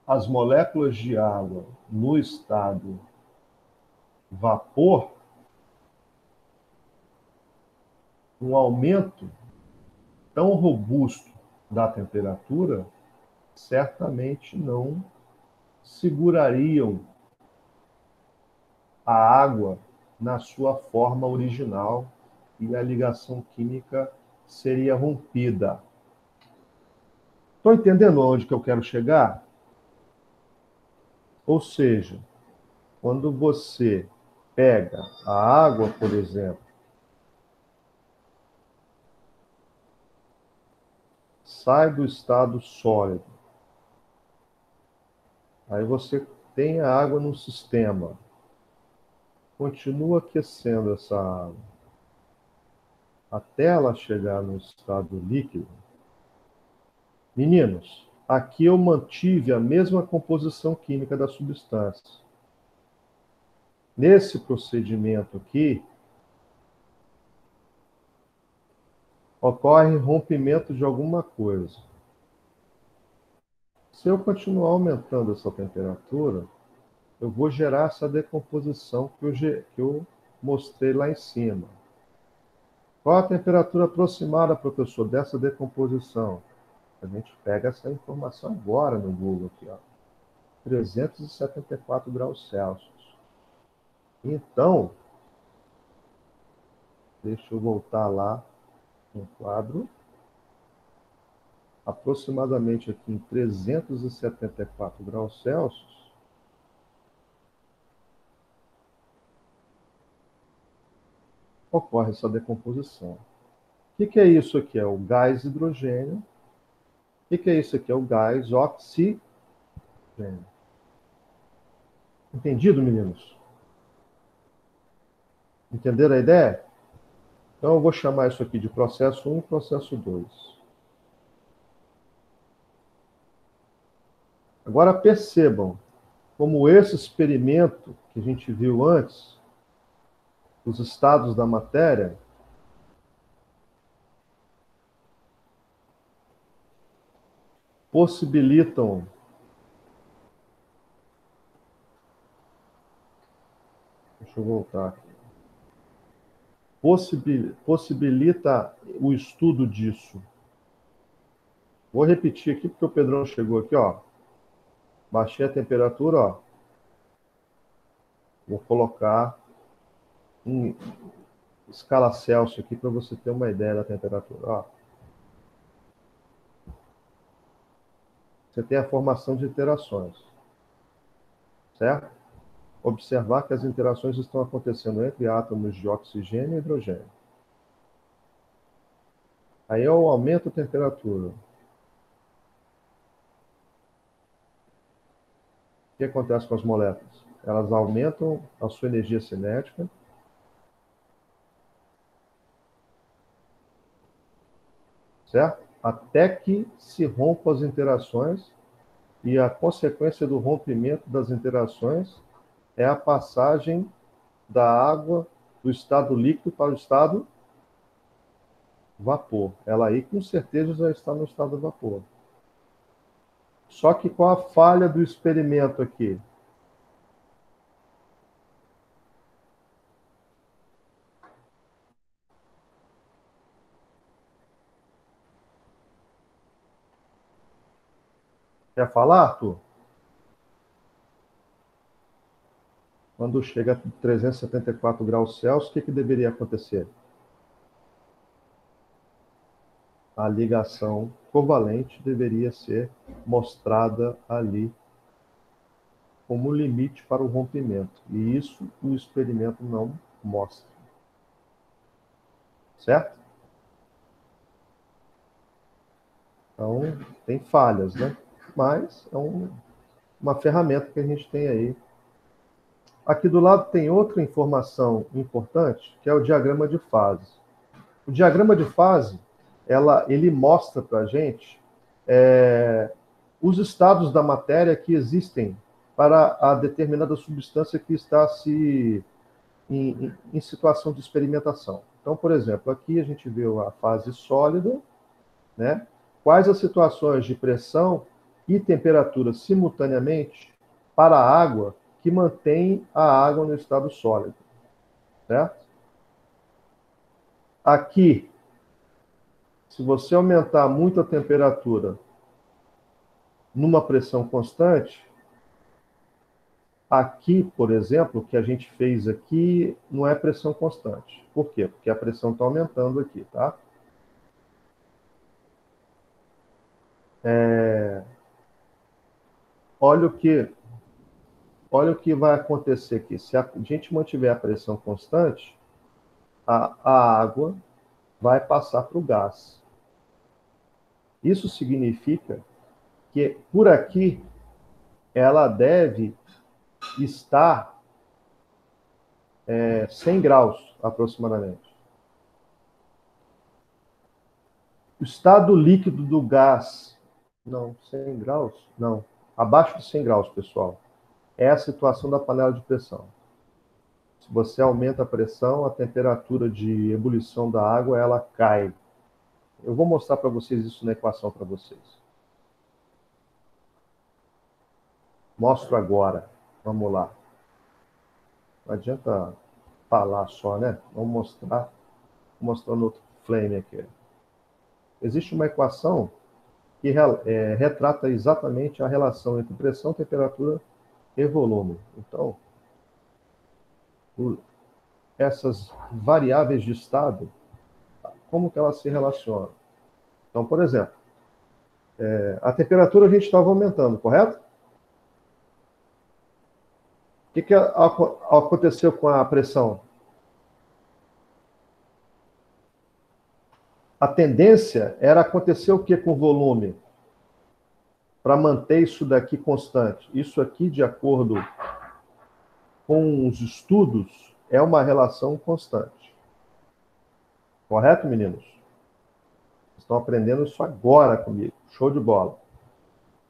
as moléculas de água no estado vapor, um aumento tão robusto da temperatura, certamente não segurariam a água na sua forma original e a ligação química seria rompida. Estou entendendo onde que eu quero chegar? Ou seja, quando você pega a água, por exemplo, sai do estado sólido, aí você tem a água no sistema, continua aquecendo essa água até ela chegar no estado líquido. Meninos, aqui eu mantive a mesma composição química da substância. Nesse procedimento aqui, ocorre rompimento de alguma coisa. Se eu continuar aumentando essa temperatura, eu vou gerar essa decomposição que eu mostrei lá em cima. Qual a temperatura aproximada, professor, dessa decomposição? A gente pega essa informação agora no Google, aqui, ó. 374 graus Celsius. Então, deixa eu voltar lá no quadro. Aproximadamente aqui em 374 graus Celsius, ocorre essa decomposição. O que é isso aqui? É o gás hidrogênio. O que é isso aqui? É o gás oxigênio. Entendido, meninos? Entenderam a ideia? Então eu vou chamar isso aqui de processo 1 e processo 2. Agora percebam como esse experimento que a gente viu antes, os estados da matéria, possibilitam deixa eu voltar aqui. Possibilita o estudo disso. Vou repetir aqui porque o Pedrão chegou aqui, ó. Baixei a temperatura, ó. Vou colocar em escala Celsius aqui para você ter uma ideia da temperatura, ó. você tem a formação de interações, certo? Observar que as interações estão acontecendo entre átomos de oxigênio e hidrogênio. Aí eu aumento a temperatura. O que acontece com as moléculas? Elas aumentam a sua energia cinética, certo? Até que se rompam as interações, e a consequência do rompimento das interações é a passagem da água do estado líquido para o estado vapor. Ela aí com certeza já está no estado vapor. Só que qual a falha do experimento aqui? Quer falar, Arthur? Quando chega a 374 graus Celsius, o que deveria acontecer? A ligação covalente deveria ser mostrada ali como limite para o rompimento. E isso o experimento não mostra. Certo? Então, tem falhas, né? Mas é uma ferramenta que a gente tem aí. Aqui do lado tem outra informação importante, que é o diagrama de fase. O diagrama de fase, ele mostra para a gente os estados da matéria que existem para a determinada substância que está em situação de experimentação. Então, por exemplo, aqui a gente viu a fase sólida, né? Quais as situações de pressão e temperatura simultaneamente para a água que mantém a água no estado sólido, certo? Aqui, se você aumentar muito a temperatura numa pressão constante, aqui, por exemplo, o que a gente fez aqui não é pressão constante. Por quê? Porque a pressão está aumentando aqui, tá? Olha o que vai acontecer aqui. Se a gente mantiver a pressão constante, a água vai passar para o gás. Isso significa que por aqui ela deve estar 100 graus aproximadamente. O estado líquido do gás, não, 100 graus? Não, abaixo de 100 graus, pessoal. É a situação da panela de pressão. Se você aumenta a pressão, a temperatura de ebulição da água ela cai. Eu vou mostrar para vocês isso na equação para vocês. Mostro agora. Vamos lá. Não adianta falar só, né? Vamos mostrar. Vou mostrar no outro flame aqui. Existe uma equação que retrata exatamente a relação entre pressão, temperatura e volume. Então, essas variáveis de estado, como que elas se relacionam? Então, por exemplo, a temperatura a gente estava aumentando, correto? O que aconteceu com a pressão? A tendência era acontecer o que com o volume? Para manter isso daqui constante. Isso aqui, de acordo com os estudos, é uma relação constante. Correto, meninos? Estão aprendendo isso agora comigo. Show de bola.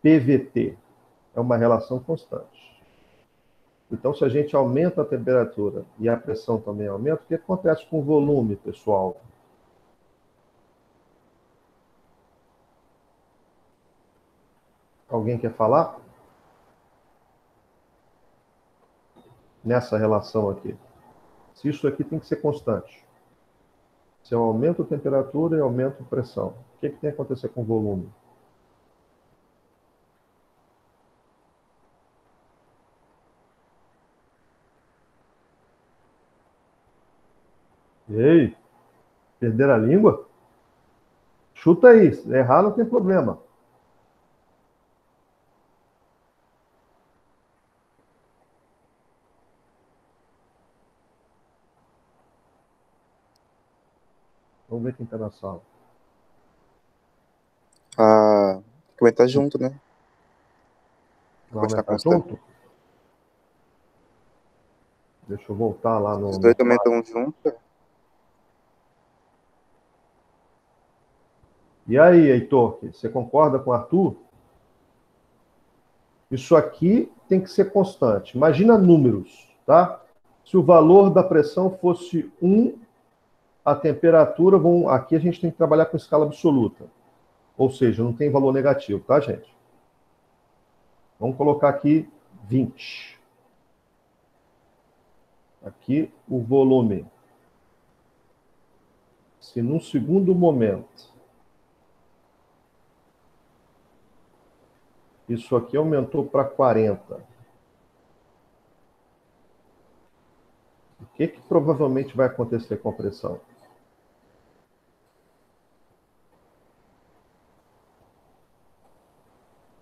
PVT é uma relação constante. Então, se a gente aumenta a temperatura e a pressão também aumenta, o que acontece com o volume, pessoal? Alguém quer falar? Nessa relação aqui. Se isso aqui tem que ser constante. Se eu aumento a temperatura e aumento a pressão, o que tem que acontecer com o volume? Ei, perder a língua? Chuta aí, se errar não tem problema. Vamos ver quem está na sala. Ah, aumentar junto, né? Vai Continuar aumentar constante. junto? Deixa eu voltar lá Os no, dois no... aumentam junto. E aí, Heitor, você concorda com o Arthur? Isso aqui tem que ser constante. Imagina números, tá? Se o valor da pressão fosse 1, a temperatura, aqui a gente tem que trabalhar com escala absoluta. Ou seja, não tem valor negativo, tá, gente? Vamos colocar aqui 20. Aqui o volume. Se num segundo momento isso aqui aumentou para 40, o que provavelmente vai acontecer com a pressão?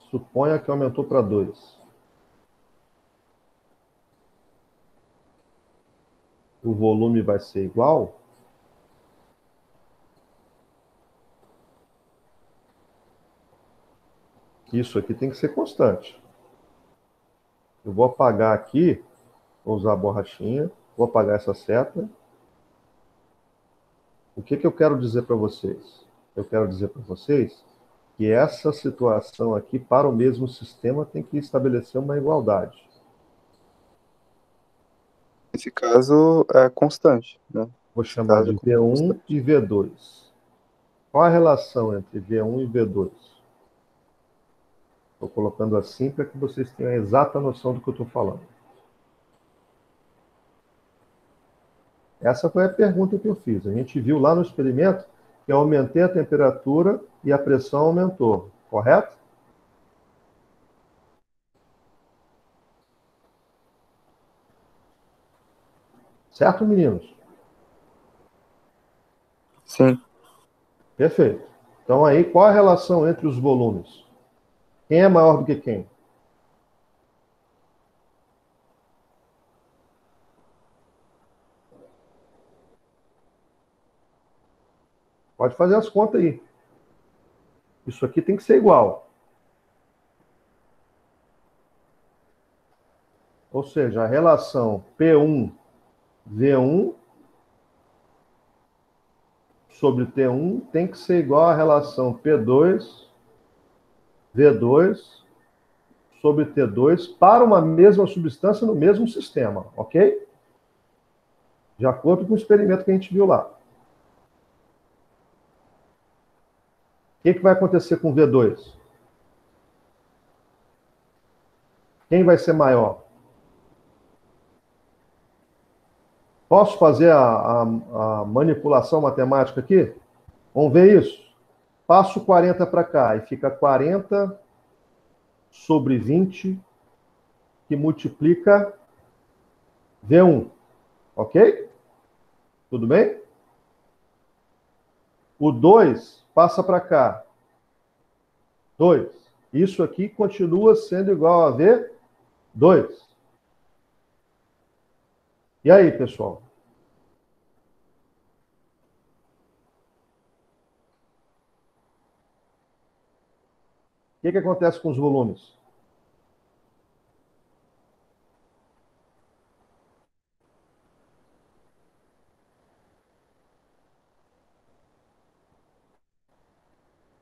Suponha que aumentou para 2. O volume vai ser igual? Isso aqui tem que ser constante. Eu vou apagar aqui, vou usar a borrachinha, vou apagar essa seta. O que eu quero dizer para vocês? Eu quero dizer para vocês que essa situação aqui, para o mesmo sistema, tem que estabelecer uma igualdade. Nesse caso, é constante, né? Vou Nesse chamar caso, de é V1 constante. e V2. Qual a relação entre V1 e V2? Estou colocando assim para que vocês tenham a exata noção do que eu estou falando. Essa foi a pergunta que eu fiz. A gente viu lá no experimento que eu aumentei a temperatura e a pressão aumentou, correto? Certo, meninos? Sim. Perfeito. Então aí, qual a relação entre os volumes? Quem é maior do que quem? Pode fazer as contas aí. Isso aqui tem que ser igual. Ou seja, a relação P1V1 sobre T1 tem que ser igual à relação P2V2 sobre T2 para uma mesma substância no mesmo sistema, ok? De acordo com o experimento que a gente viu lá. O que vai acontecer com V2? Quem vai ser maior? Posso fazer a manipulação matemática aqui? Vamos ver isso? Passo 40 para cá e fica 40 sobre 20, que multiplica V1. Ok? Tudo bem? O 2 passa para cá. 2. Isso aqui continua sendo igual a V2. E aí, pessoal? O que acontece com os volumes?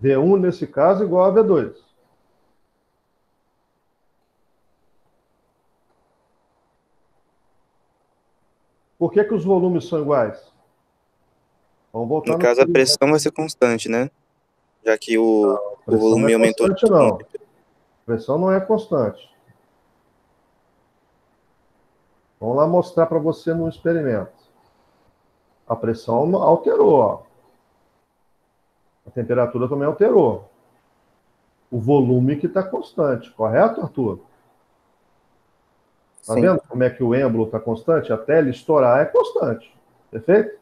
V1, nesse caso, igual a V2. Por que os volumes são iguais? Vamos voltar No no caso, a experimento. pressão vai ser constante, né? Já que o Pressão não é volume aumentou constante, junto com não. Pressão não é constante. Vamos lá mostrar para você no experimento. A pressão alterou, ó. A temperatura também alterou. O volume que está constante, correto, Arthur? Tá Sim. vendo como é que o êmbolo está constante? Até ele estourar é constante. Perfeito?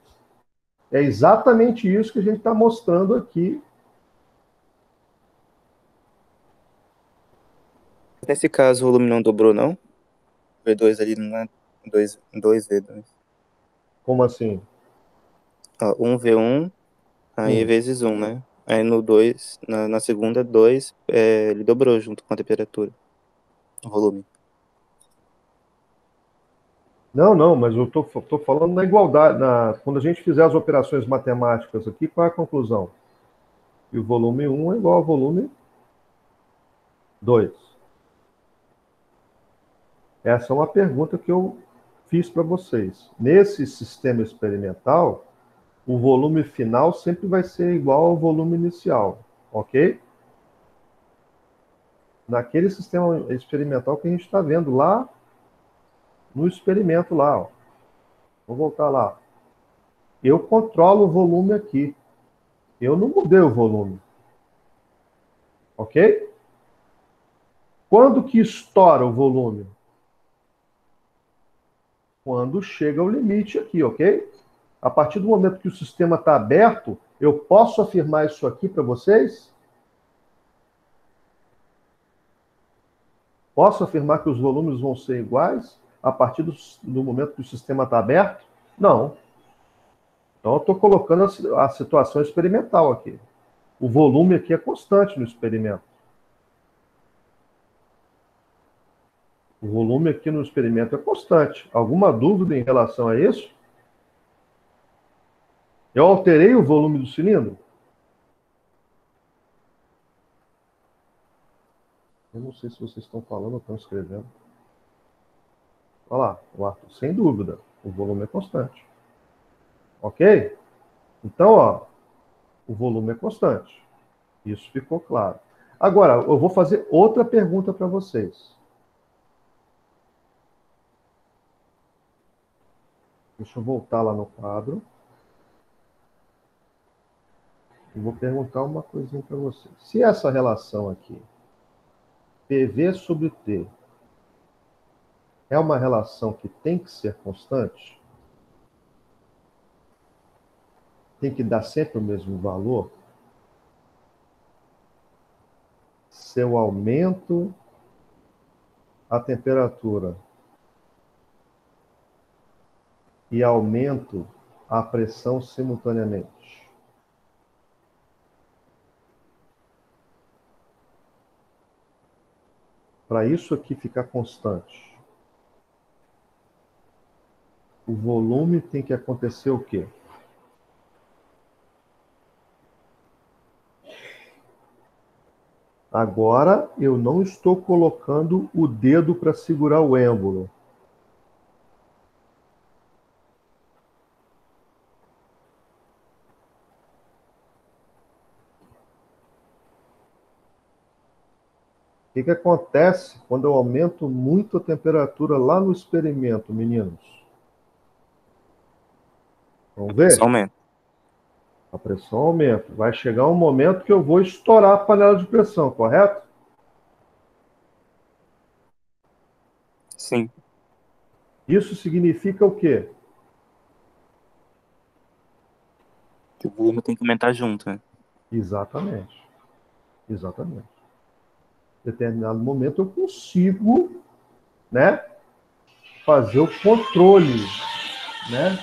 É exatamente isso que a gente está mostrando aqui. Nesse caso, o volume não dobrou, não? V2 ali não é 2 V2. Como assim? Ó, 1 V1 Aí vezes 1, né? Aí no 2, na segunda, 2, ele dobrou junto com a temperatura, o volume. Não, mas eu tô falando na igualdade. Quando a gente fizer as operações matemáticas aqui, qual é a conclusão? Que o volume 1 é igual ao volume 2. Essa é uma pergunta que eu fiz para vocês. Nesse sistema experimental, o volume final sempre vai ser igual ao volume inicial, ok? Naquele sistema experimental que a gente está vendo lá no experimento lá, ó. Vou voltar lá. Eu controlo o volume aqui. Eu não mudei o volume. Ok? Quando que estoura o volume? Quando chega ao limite aqui, ok? A partir do momento que o sistema está aberto, eu posso afirmar isso aqui para vocês? Posso afirmar que os volumes vão ser iguais a partir do momento que o sistema está aberto? Não. Então, eu estou colocando a situação experimental aqui. O volume aqui é constante no experimento. O volume aqui no experimento é constante. Alguma dúvida em relação a isso? Eu alterei o volume do cilindro? Eu não sei se vocês estão falando ou estão escrevendo. Olha lá, o Arthur, sem dúvida, o volume é constante. Ok? Então, ó, o volume é constante. Isso ficou claro. Agora, eu vou fazer outra pergunta para vocês. Deixa eu voltar lá no quadro. E vou perguntar uma coisinha para vocês. Se essa relação aqui, PV sobre T, é uma relação que tem que ser constante, tem que dar sempre o mesmo valor, se eu aumento a temperatura e aumento a pressão simultaneamente, para isso aqui ficar constante, o volume tem que acontecer o quê? Agora eu não estou colocando o dedo para segurar o êmbolo. O que acontece quando eu aumento muito a temperatura lá no experimento, meninos? Vamos ver? Aumenta. A pressão aumenta. Vai chegar um momento que eu vou estourar a panela de pressão, correto? Sim. Isso significa o quê? Que o volume tem que aumentar junto, né? Exatamente. Exatamente. Em determinado momento eu consigo, né, fazer o controle, né?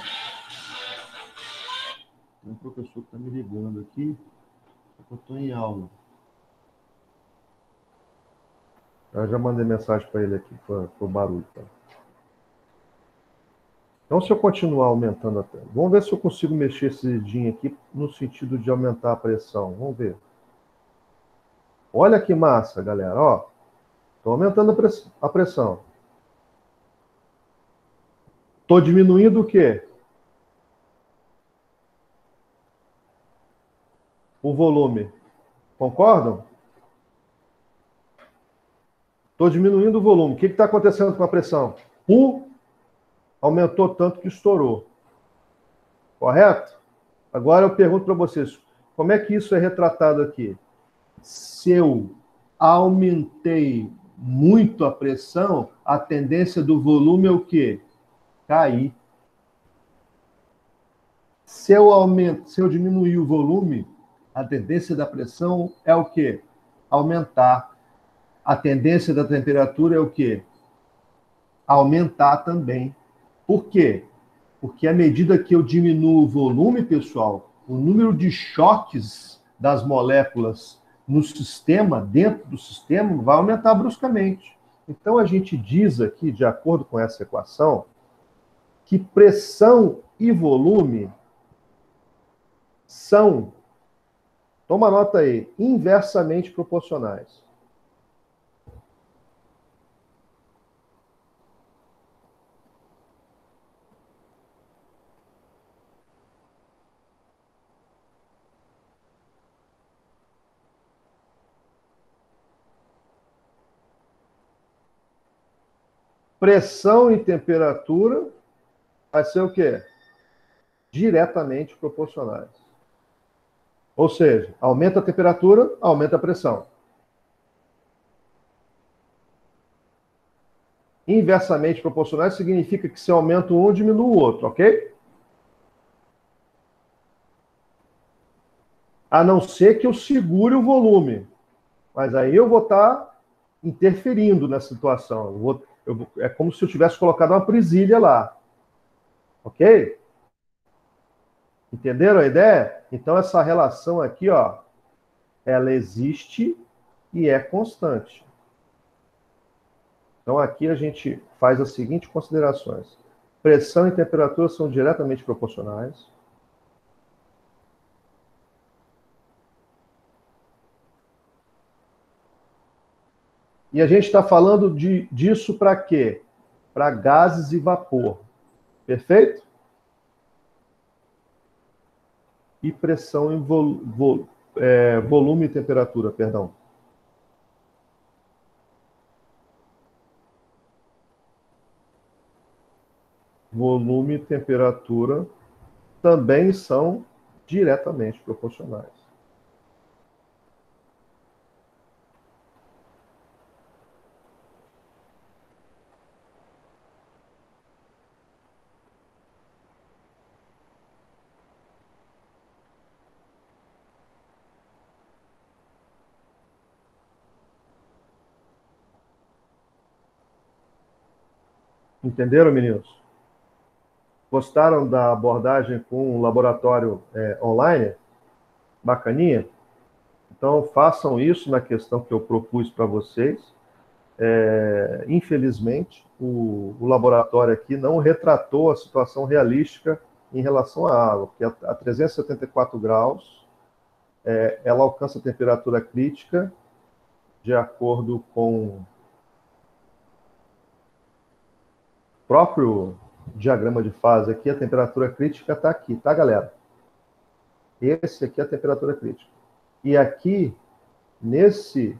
Tem um professor que está me ligando aqui, eu estou em aula. Eu já mandei mensagem para ele aqui, foi o barulho. Tá? Então, se eu continuar aumentando a tela, vamos ver se eu consigo mexer esse dedinho aqui no sentido de aumentar a pressão. Vamos ver. Olha que massa, galera. Ó, estou aumentando a pressão. Estou diminuindo o quê? O volume. Concordam? Estou diminuindo o volume. O que está acontecendo com a pressão? Aumentou tanto que estourou. Correto? Agora eu pergunto para vocês, como é que isso é retratado aqui? Se eu aumentei muito a pressão, a tendência do volume é o quê? Cair. Se eu diminuir o volume, a tendência da pressão é o quê? Aumentar. A tendência da temperatura é o quê? Aumentar também. Por quê? Porque à medida que eu diminuo o volume, pessoal, o número de choques das moléculas no sistema, dentro do sistema, vai aumentar bruscamente. Então, a gente diz aqui, de acordo com essa equação, que pressão e volume são, toma nota aí, inversamente proporcionais. Pressão e temperatura vai ser o quê? Diretamente proporcionais. Ou seja, aumenta a temperatura, aumenta a pressão. Inversamente proporcionais significa que se aumenta um, diminui o outro, ok? A não ser que eu segure o volume. Mas aí eu vou estar interferindo na situação. É como se eu tivesse colocado uma presilha lá. Ok? Entenderam a ideia? Então, essa relação aqui, ó, ela existe e é constante. Então, aqui a gente faz as seguintes considerações. Pressão e temperatura são diretamente proporcionais. E a gente está falando disso para quê? Para gases e vapor. Perfeito? E pressão e volume e temperatura, perdão. Volume e temperatura também são diretamente proporcionais. Entenderam, meninos? Gostaram da abordagem com o laboratório online? Bacaninha? Então, façam isso na questão que eu propus para vocês. Infelizmente, o laboratório aqui não retratou a situação realística em relação à água, porque a 374 graus, ela alcança a temperatura crítica de acordo com o próprio diagrama de fase aqui, a temperatura crítica está aqui, tá, galera? Esse aqui é a temperatura crítica. E aqui, nesse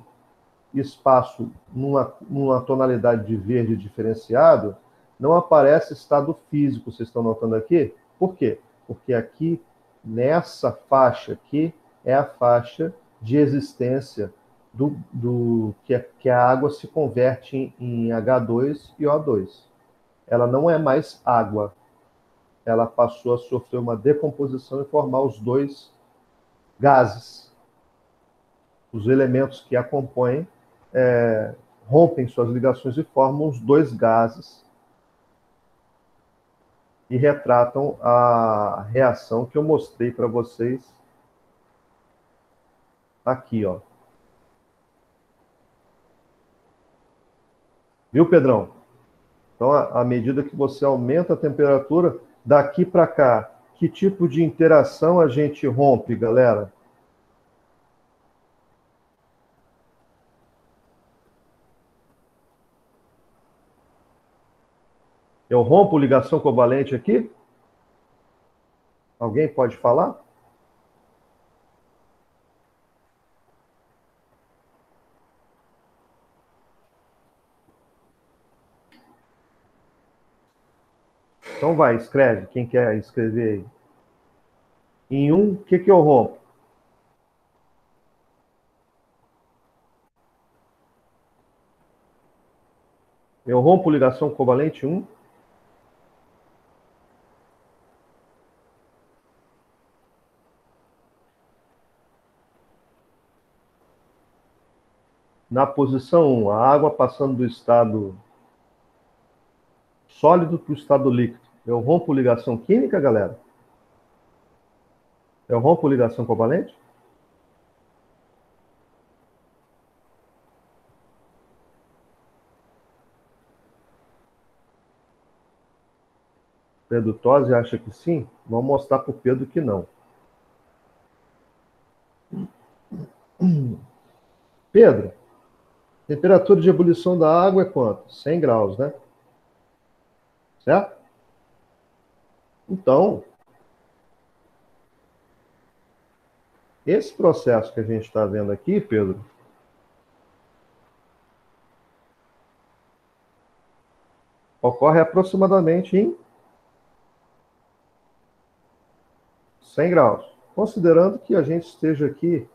espaço, numa tonalidade de verde diferenciado, não aparece estado físico, vocês estão notando aqui? Por quê? Porque aqui, nessa faixa aqui, é a faixa de existência que a água se converte em H2 e O2. Ela não é mais água. Ela passou a sofrer uma decomposição e formar os dois gases. Os elementos que a compõem rompem suas ligações e formam os dois gases e retratam a reação que eu mostrei para vocês aqui, ó. Viu, Pedrão? Então, à medida que você aumenta a temperatura, daqui para cá, que tipo de interação a gente rompe, galera? Eu rompo ligação covalente aqui? Alguém pode falar? Então vai, escreve. Quem quer escrever aí? Em um, o que eu rompo? Eu rompo ligação covalente 1. Na posição 1, a água passando do estado sólido para o estado líquido. Eu rompo ligação química, galera? Eu rompo ligação covalente? Pedro Tosi acha que sim? Vamos mostrar para o Pedro que não. Pedro, temperatura de ebulição da água é quanto? 100 graus, né? Certo? Então, esse processo que a gente está vendo aqui, Pedro, ocorre aproximadamente em 100 graus. Considerando que a gente esteja aqui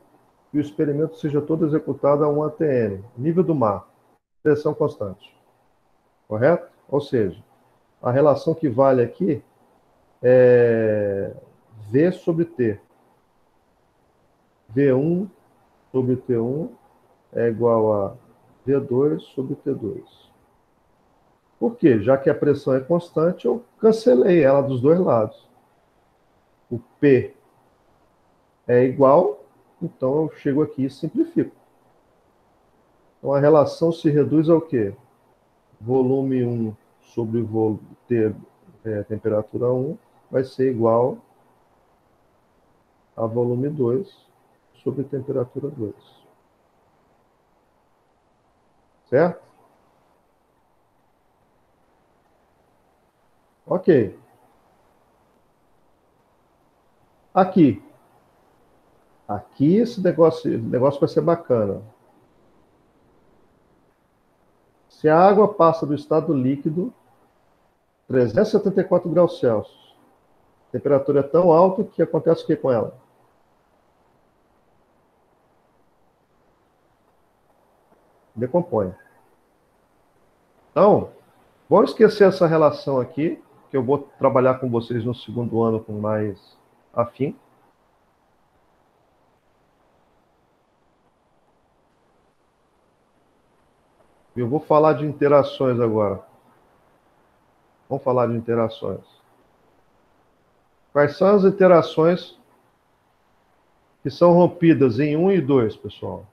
e o experimento seja todo executado a 1 atm, nível do mar, pressão constante. Correto? Ou seja, a relação que vale aqui é V sobre T. V1 sobre T1 é igual a V2 sobre T2. Por quê? Já que a pressão é constante, eu cancelei ela dos dois lados. O P é igual, então eu chego aqui e simplifico. Então a relação se reduz ao quê? Volume 1 sobre temperatura 1 vai ser igual a volume 2 sobre temperatura 2. Certo? Ok. Aqui. Aqui esse negócio vai ser bacana. Se a água passa do estado líquido, 374 graus Celsius, a temperatura é tão alta que acontece o que com ela? Decompõe. Então, vamos esquecer essa relação aqui, que eu vou trabalhar com vocês no segundo ano com mais afim. Eu vou falar de interações agora. Vamos falar de interações. Quais são as interações que são rompidas em 1 e 2, pessoal?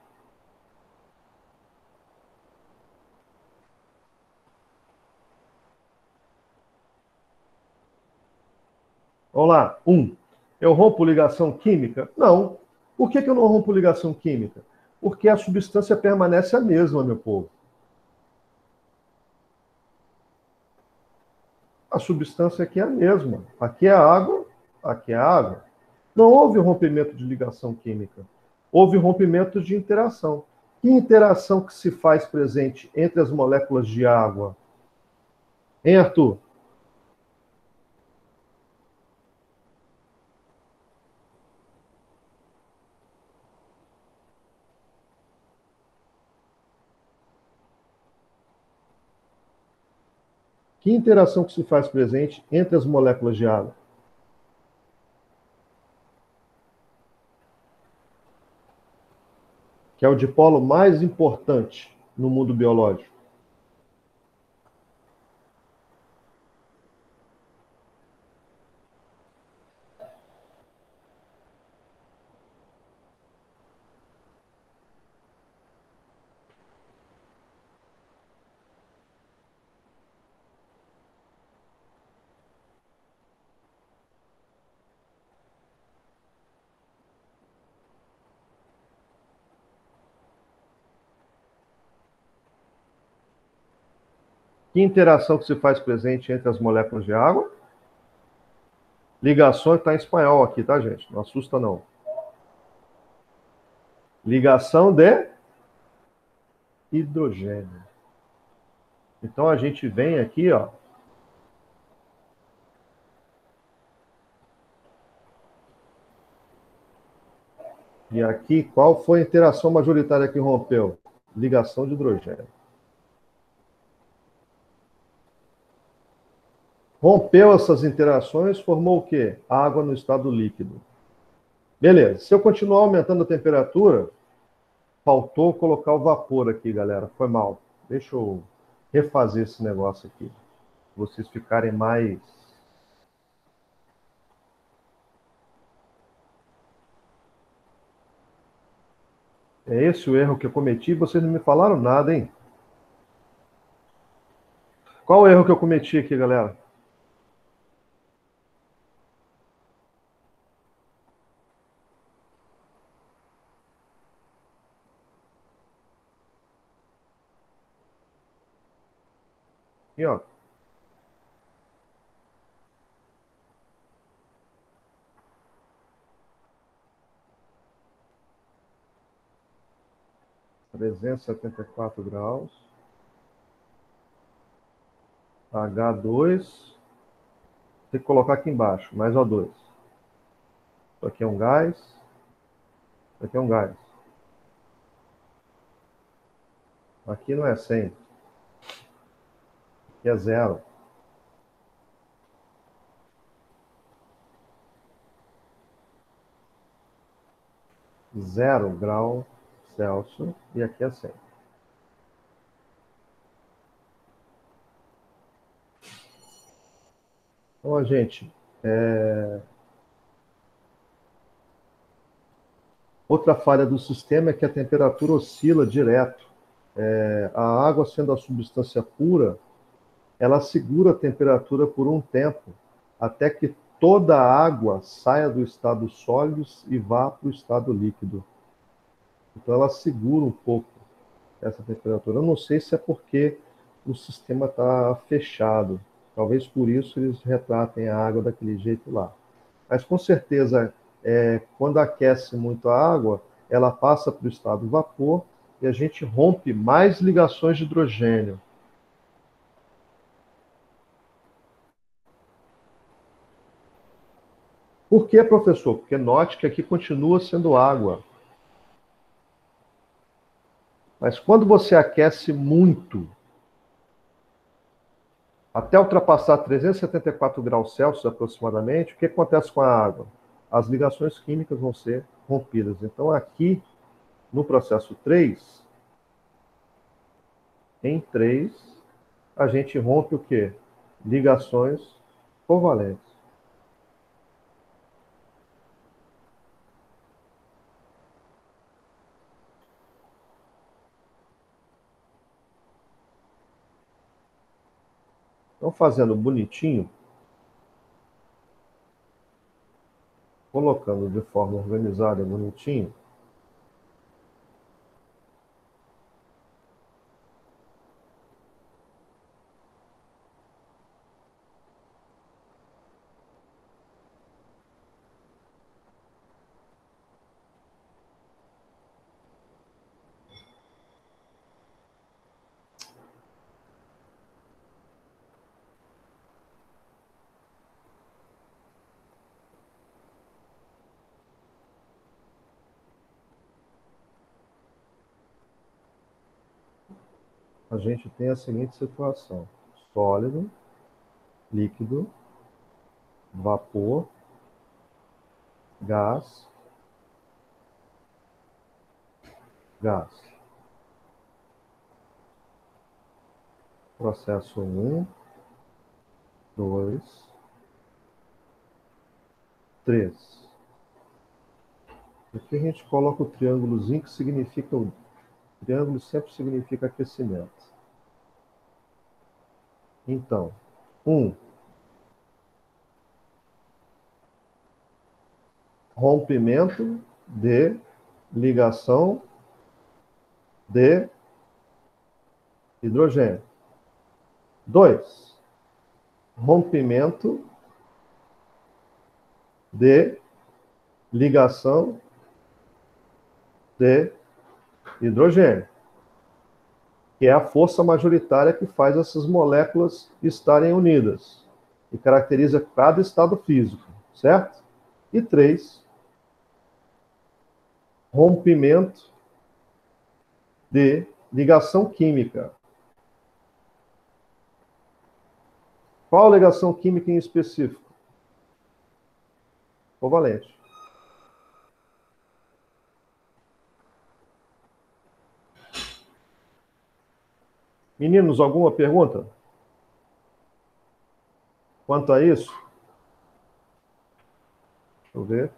Vamos lá. 1. Eu rompo ligação química? Não. Por que eu não rompo ligação química? Porque a substância permanece a mesma, meu povo. A substância aqui é a mesma. Aqui é água, aqui é água. Não houve rompimento de ligação química. Houve rompimento de interação. Que interação que se faz presente entre as moléculas de água? Hein, Arthur? Que interação que se faz presente entre as moléculas de água? Que é o dipolo mais importante no mundo biológico. Que interação que se faz presente entre as moléculas de água? Ligação está em espanhol aqui, tá, gente? Não assusta, não. Ligação de hidrogênio. Então a gente vem aqui, ó. E aqui, qual foi a interação majoritária que rompeu? Ligação de hidrogênio. Rompeu essas interações, formou o quê? Água no estado líquido. Beleza. Se eu continuar aumentando a temperatura, faltou colocar o vapor aqui, galera. Foi mal. Deixa eu refazer esse negócio aqui. Vocês ficarem mais É esse o erro que eu cometi. Vocês não me falaram nada, hein? Qual o erro que eu cometi aqui, galera? Aqui, ó. ...374 graus. H2. Tem que colocar aqui embaixo, mais O2. Isso aqui é um gás. Isso aqui é um gás. Aqui não é 100. Aqui é 0. 0 grau Celsius. E aqui é 100. Então, gente, outra falha do sistema é que a temperatura oscila direto. A água, sendo a substância pura, ela segura a temperatura por um tempo, até que toda a água saia do estado sólido e vá para o estado líquido. Então, ela segura um pouco essa temperatura. Eu não sei se é porque o sistema está fechado. Talvez por isso eles retratem a água daquele jeito lá. Mas, com certeza, quando aquece muito a água, ela passa para o estado vapor e a gente rompe mais ligações de hidrogênio. Por que, professor? Porque note que aqui continua sendo água. Mas quando você aquece muito, até ultrapassar 374 graus Celsius aproximadamente, o que acontece com a água? As ligações químicas vão ser rompidas. Então, aqui, no processo 3, em 3, a gente rompe o quê? Ligações covalentes. Então, fazendo bonitinho, colocando de forma organizada e bonitinho, a gente tem a seguinte situação: sólido, líquido, vapor, gás, gás. Processo 1, 2, 3. Aqui a gente coloca o triângulozinho, que significa... O triângulo sempre significa aquecimento. Então, 1, rompimento de ligação de hidrogênio. 2, rompimento de ligação de hidrogênio, que é a força majoritária que faz essas moléculas estarem unidas e caracteriza cada estado físico, certo? E 3, rompimento de ligação química. Qual a ligação química em específico? Covalente. Meninos, alguma pergunta quanto a isso? Deixa eu ver.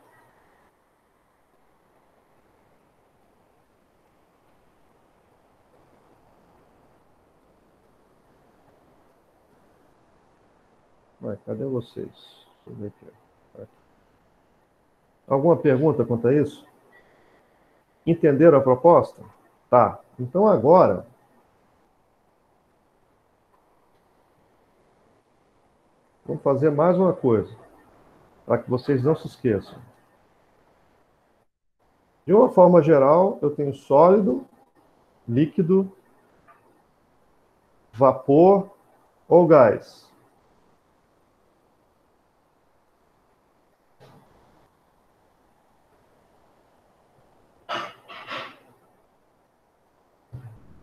Ué, cadê vocês? Deixa eu ver aqui. Alguma pergunta quanto a isso? Entenderam a proposta? Tá. Então agora, vamos fazer mais uma coisa, para que vocês não se esqueçam. De uma forma geral, eu tenho sólido, líquido, vapor ou gás.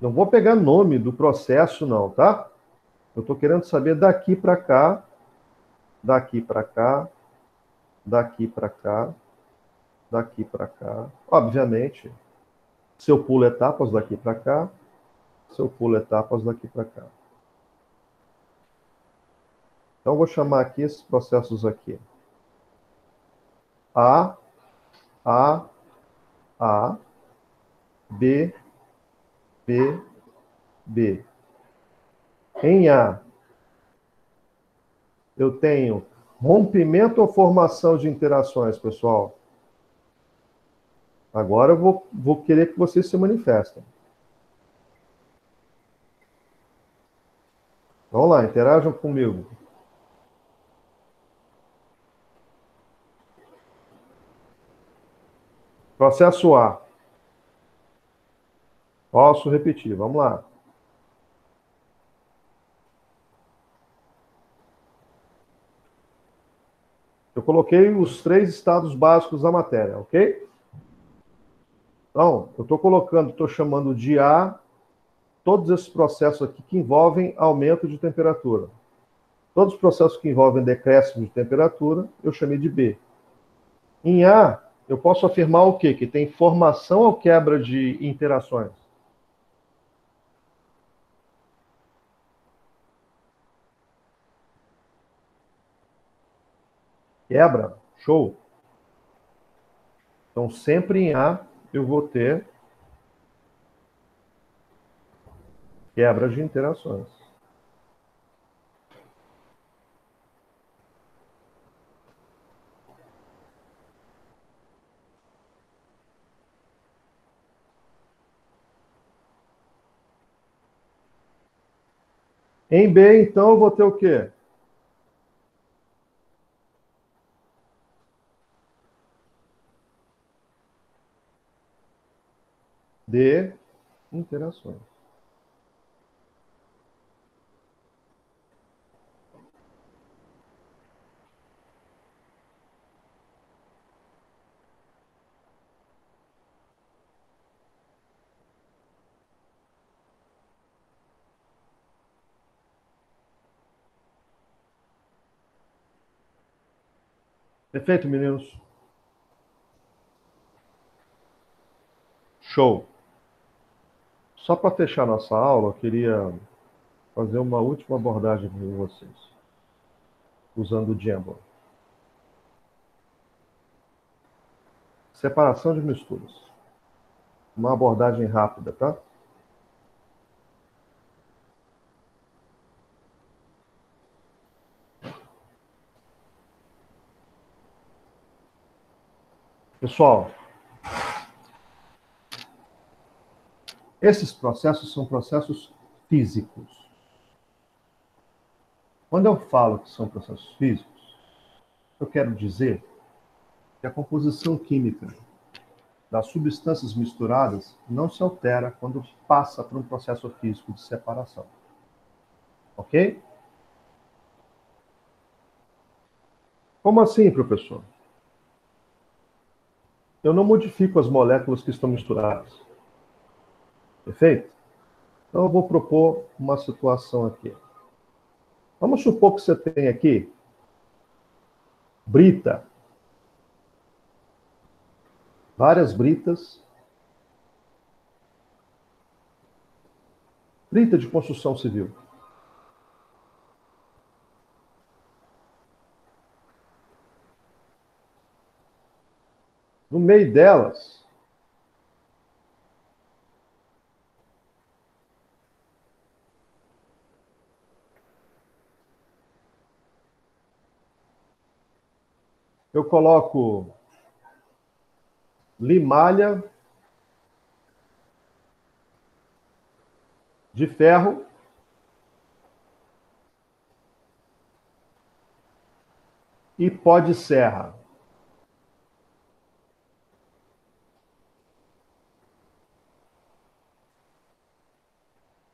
Não vou pegar nome do processo, não, tá? Eu estou querendo saber daqui para cá, daqui para cá, daqui para cá, daqui para cá. Obviamente, se eu pulo etapas daqui para cá, se eu pulo etapas daqui para cá. Então, eu vou chamar aqui esses processos aqui. A, A, A, B, B, B. Em A, eu tenho rompimento ou formação de interações, pessoal? Agora eu vou querer que vocês se manifestem. Vamos lá, interajam comigo. Processo A. Posso repetir, vamos lá. Eu coloquei os 3 estados básicos da matéria, ok? Então, eu estou colocando, estou chamando de A todos esses processos aqui que envolvem aumento de temperatura. Todos os processos que envolvem decréscimo de temperatura, eu chamei de B. Em A, eu posso afirmar o quê? Que tem formação ou quebra de interações? Quebra? Show. Então, sempre em A, eu vou ter quebra de interações. Em B, então, eu vou ter o quê? D, interações. Perfeito, meninos? Show. Só para fechar nossa aula, eu queria fazer uma última abordagem com vocês, usando o Jamboard. Separação de misturas. Uma abordagem rápida, tá? Pessoal, esses processos são processos físicos. Quando eu falo que são processos físicos, eu quero dizer que a composição química das substâncias misturadas não se altera quando passa por um processo físico de separação. Ok? Como assim, professor? Eu não modifico as moléculas que estão misturadas. Perfeito? Então eu vou propor uma situação aqui. Vamos supor que você tem aqui brita, várias britas, brita de construção civil. No meio delas, Eu coloco limalha de ferro e pó de serra.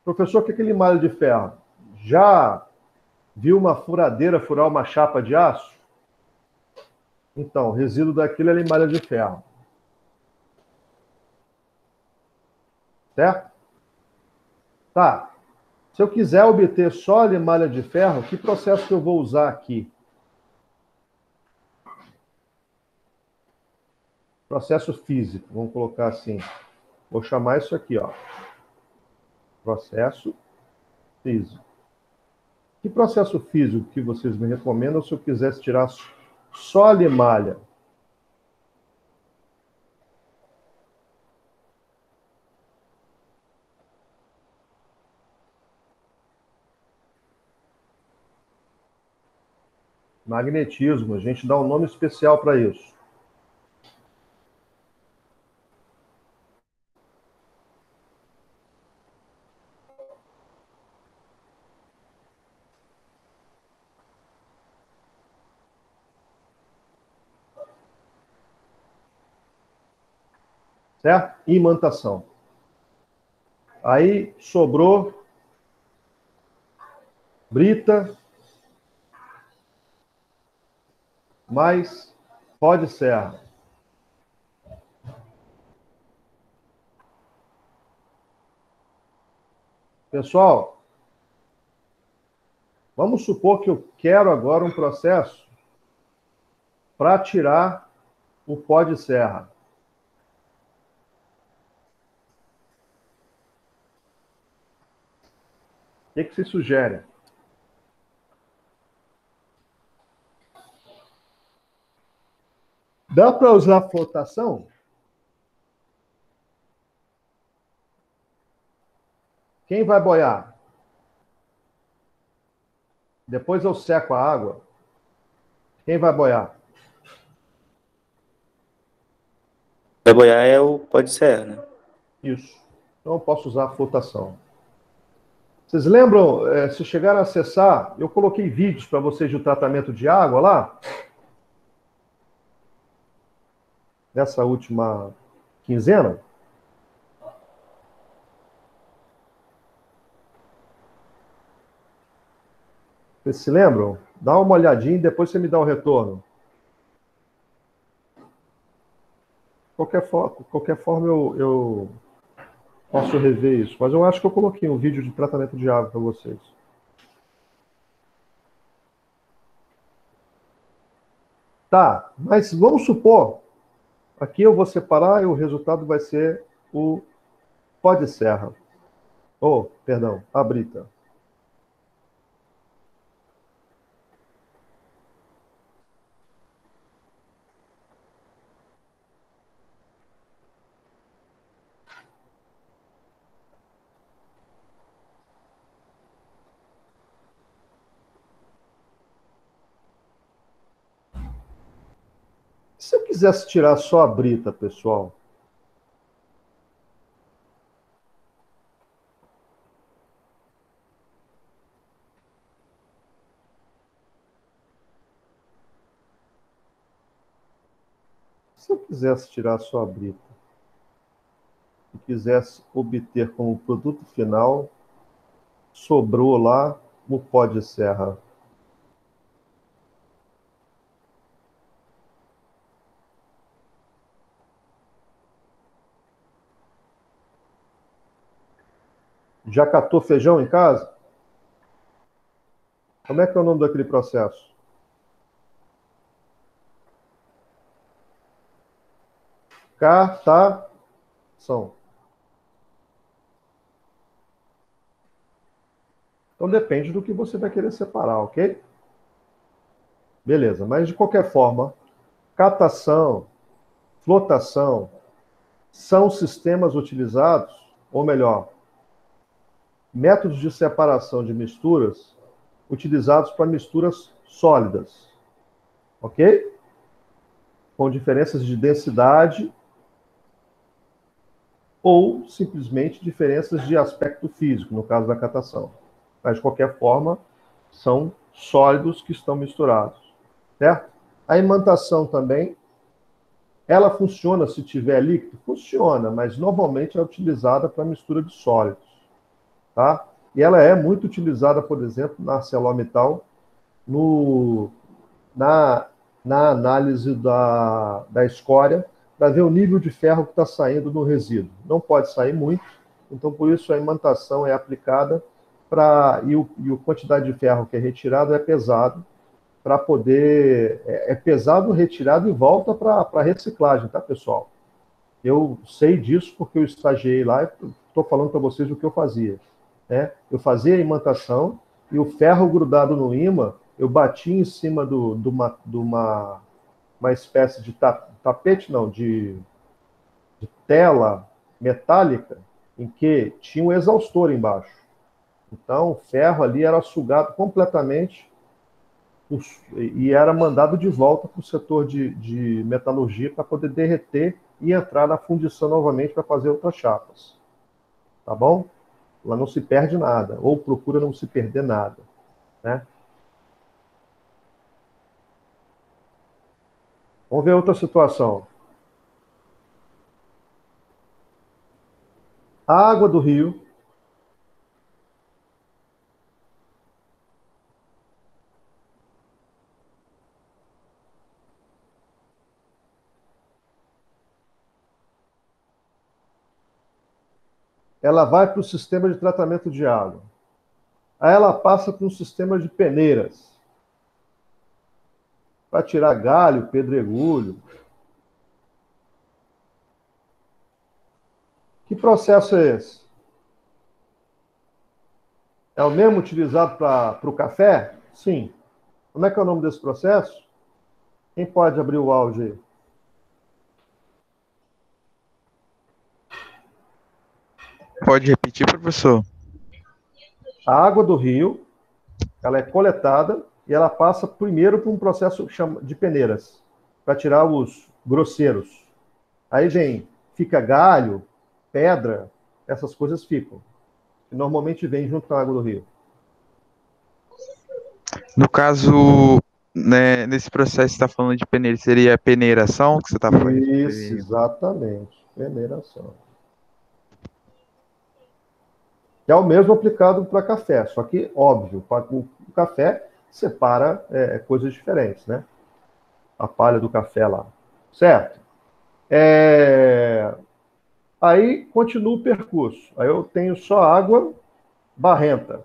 Professor, o que é limalha de ferro? Já viu uma furadeira furar uma chapa de aço? Então, o resíduo daquilo é limalha de ferro. Certo? Tá. Se eu quiser obter só a limalha de ferro, que processo que eu vou usar aqui? Processo físico, vamos colocar assim. Vou chamar isso aqui, ó. Processo físico. Que processo físico que vocês me recomendam se eu quisesse tirar só a limalha? Magnetismo, a gente dá um nome especial para isso. Certo? Imantação. Aí sobrou brita mais pó de serra. Pessoal, vamos supor que eu quero agora um processo para tirar o pó de serra. O que se sugere? Dá para usar flotação? Quem vai boiar? Depois eu seco a água. Quem vai boiar? Vai boiar é o pó de serra, né? Isso. Então eu posso usar a flotação. Vocês lembram, se chegaram a acessar, eu coloquei vídeos para vocês de tratamento de água lá? Nessa última quinzena? Vocês se lembram? Dá uma olhadinha e depois você me dá o retorno. Qualquer forma eu posso rever isso. Mas eu acho que eu coloquei um vídeo de tratamento de água para vocês. Tá, mas vamos supor, aqui eu vou separar e o resultado vai ser o pó de serra. Oh, perdão, a brita. Se eu quisesse tirar só a brita, pessoal, se eu quisesse tirar só a brita e quisesse obter como produto final, sobrou lá o pó de serra. Já catou feijão em casa? Como é que é o nome daquele processo? Catação. Então depende do que você vai querer separar, ok? Beleza, mas de qualquer forma, catação, flotação, são sistemas utilizados, ou melhor, métodos de separação de misturas utilizados para misturas sólidas, ok? com diferenças de densidade ou simplesmente diferenças de aspecto físico, no caso da catação. Mas, de qualquer forma, são sólidos que estão misturados, certo? A imantação também, ela funciona se tiver líquido? Funciona, mas normalmente é utilizada para mistura de sólidos, tá? E ela é muito utilizada, por exemplo, na ArcelorMittal, na, na análise da escória, para ver o nível de ferro que está saindo no resíduo. Não pode sair muito, então por isso a imantação é aplicada e a quantidade de ferro que é retirado é pesado, para poder. É pesado, retirado e volta para reciclagem, tá, pessoal? Eu sei disso porque eu estagiei lá e estou falando para vocês o que eu fazia. Né? Eu fazia a imantação e o ferro grudado no ímã, eu batia em cima de uma espécie de tapete, não, de tela metálica, em que tinha um exaustor embaixo. Então, o ferro ali era sugado completamente e era mandado de volta para o setor de metalurgia para poder derreter e entrar na fundição novamente para fazer outras chapas. Tá bom? Lá não se perde nada, ou procura não se perder nada. Né? Vamos ver outra situação. A água do rio ela vai para o sistema de tratamento de água. Aí ela passa para um sistema de peneiras para tirar galho, pedregulho. Que processo é esse? É o mesmo utilizado para o café? Sim. Como é que é o nome desse processo? Quem pode abrir o áudio aí? Pode repetir, professor? A água do rio, ela é coletada e ela passa primeiro por um processo de peneiras, para tirar os grosseiros. Aí fica galho, pedra, essas coisas ficam. Que normalmente vem junto com a água do rio. No caso, né, nesse processo que você está falando de peneira, seria a peneiração que você está falando? Isso, exatamente. Peneiração. Que é o mesmo aplicado para café, só que, óbvio, para o café separa coisas diferentes, né? A palha do café lá. Certo? Aí continua o percurso. Aí eu tenho só água barrenta.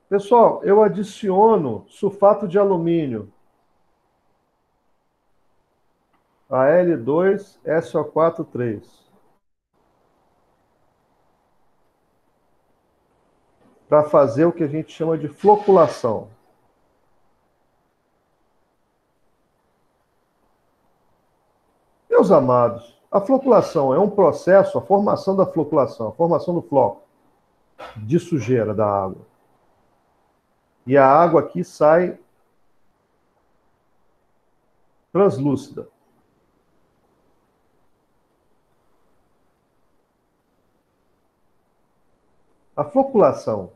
Pessoal, eu adiciono sulfato de alumínio. Al2SO4 3. Para fazer o que a gente chama de floculação. Meus amados, a floculação é um processo, a formação da floculação, a formação do floco de sujeira da água. E a água aqui sai translúcida. A floculação,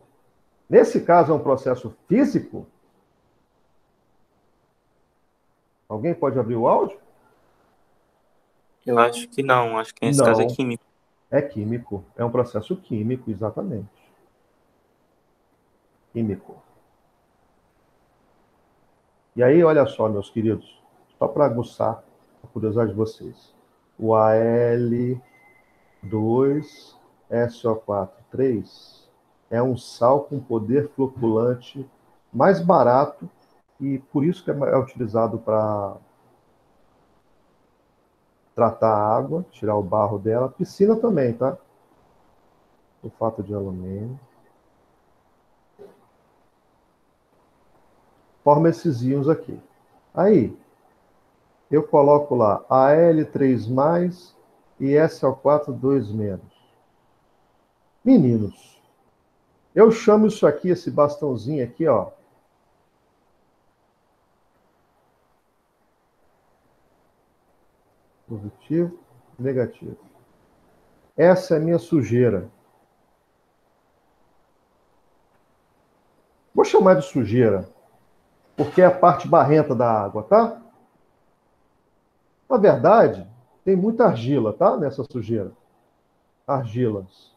nesse caso, é um processo físico? Alguém pode abrir o áudio? Eu acho que não, acho que nesse caso é Não, químico. é químico. É um processo químico, exatamente. Químico. E aí, olha só, meus queridos, só para aguçar a curiosidade de vocês. O Al2SO4 3 é um sal com poder floculante mais barato e por isso que é utilizado para tratar a água, tirar o barro dela. Piscina também, tá? Sulfato de alumínio. Forma esses íons aqui. Aí, eu coloco lá Al3+, e SO4 2-. Meninos, Eu chamo isso aqui, esse bastãozinho aqui, ó. Positivo, negativo. Essa é a minha sujeira. Vou chamar de sujeira, porque é a parte barrenta da água, tá? Na verdade, tem muita argila, tá? Nessa sujeira. Argilas.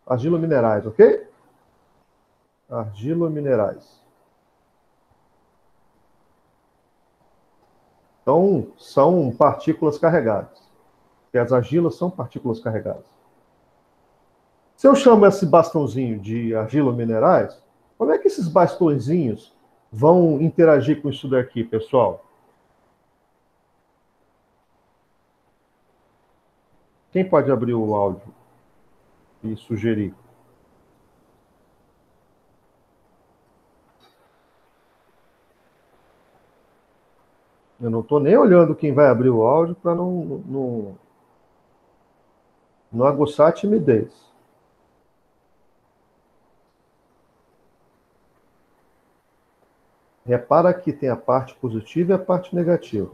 Argila minerais, ok? Argila minerais. Então, são partículas carregadas. Porque as argilas são partículas carregadas. Se eu chamo esse bastãozinho de argila minerais, como é que esses bastõezinhos vão interagir com isso daqui, pessoal? Quem pode abrir o áudio e sugerir? Eu não estou nem olhando quem vai abrir o áudio para não aguçar a timidez. Repara que tem a parte positiva e a parte negativa.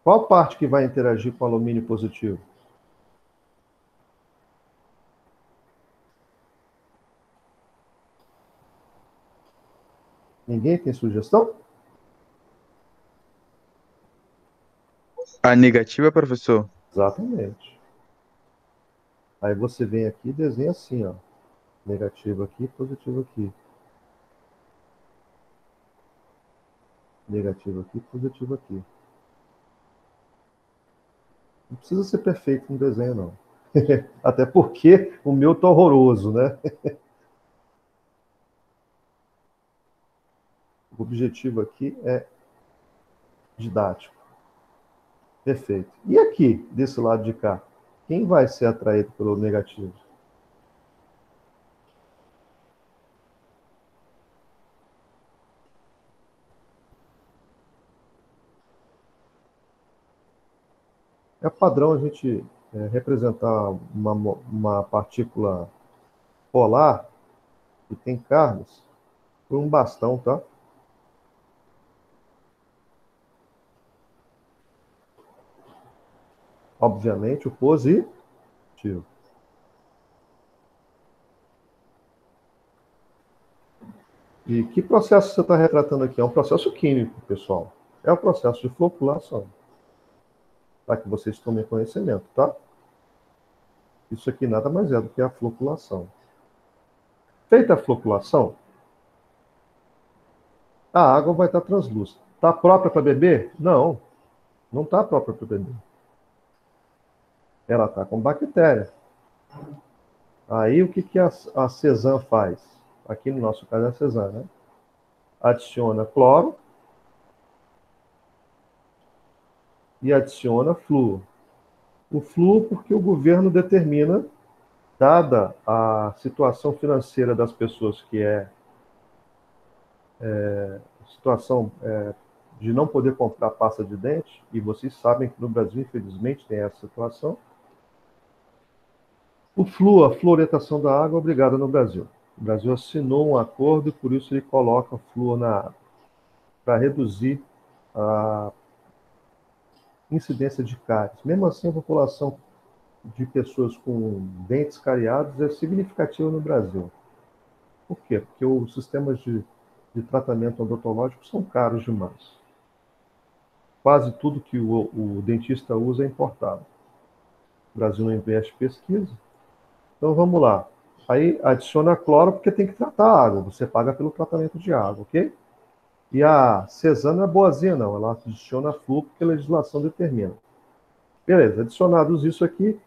Qual parte que vai interagir com o alumínio positivo? Ninguém tem sugestão? A negativa, professor? Exatamente. Aí você vem aqui e desenha assim, ó. Negativo aqui, positivo aqui. Negativo aqui, positivo aqui. Não precisa ser perfeito no desenho, não. Até porque o meu tá horroroso, né? O objetivo aqui é didático. Perfeito. E aqui, desse lado de cá? Quem vai ser atraído pelo negativo? É padrão a gente representar uma partícula polar que tem cargas por um bastão, tá? Obviamente, o positivo. E que processo você está retratando aqui? É um processo químico, pessoal. É o processo de floculação. Para que vocês tomem conhecimento, tá? Isso aqui nada mais é do que a floculação. Feita a floculação, a água vai estar translúcida. Está própria para beber? Não, não está própria para beber. Ela está com bactéria. Aí o que a Cezanne faz? Aqui no nosso caso é a Cezanne, né? Adiciona cloro e adiciona flúor. O flúor porque o governo determina, dada a situação financeira das pessoas, que é situação de não poder comprar pasta de dente, e vocês sabem que no Brasil, infelizmente, tem essa situação. O flúor, a fluoretação da água, é obrigada no Brasil. O Brasil assinou um acordo e por isso ele coloca flúor na água, para reduzir a incidência de cáries. Mesmo assim, a população de pessoas com dentes cariados é significativa no Brasil. Por quê? Porque os sistemas de tratamento odontológico são caros demais. Quase tudo que o dentista usa é importado. O Brasil não investe em pesquisa. Então vamos lá. Aí adiciona cloro porque tem que tratar a água. Você paga pelo tratamento de água, ok? E a Cezanne não é boazinha, não. Ela adiciona flúor porque a legislação determina. Beleza, adicionados isso aqui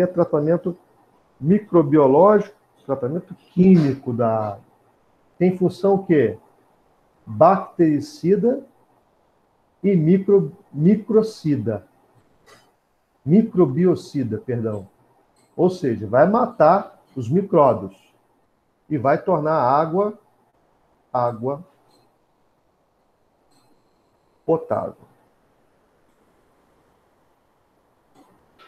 é tratamento microbiológico, tratamento químico da água. Tem função o quê? Bactericida e microbiocida, perdão. Ou seja, vai matar os micróbios e vai tornar a água potável.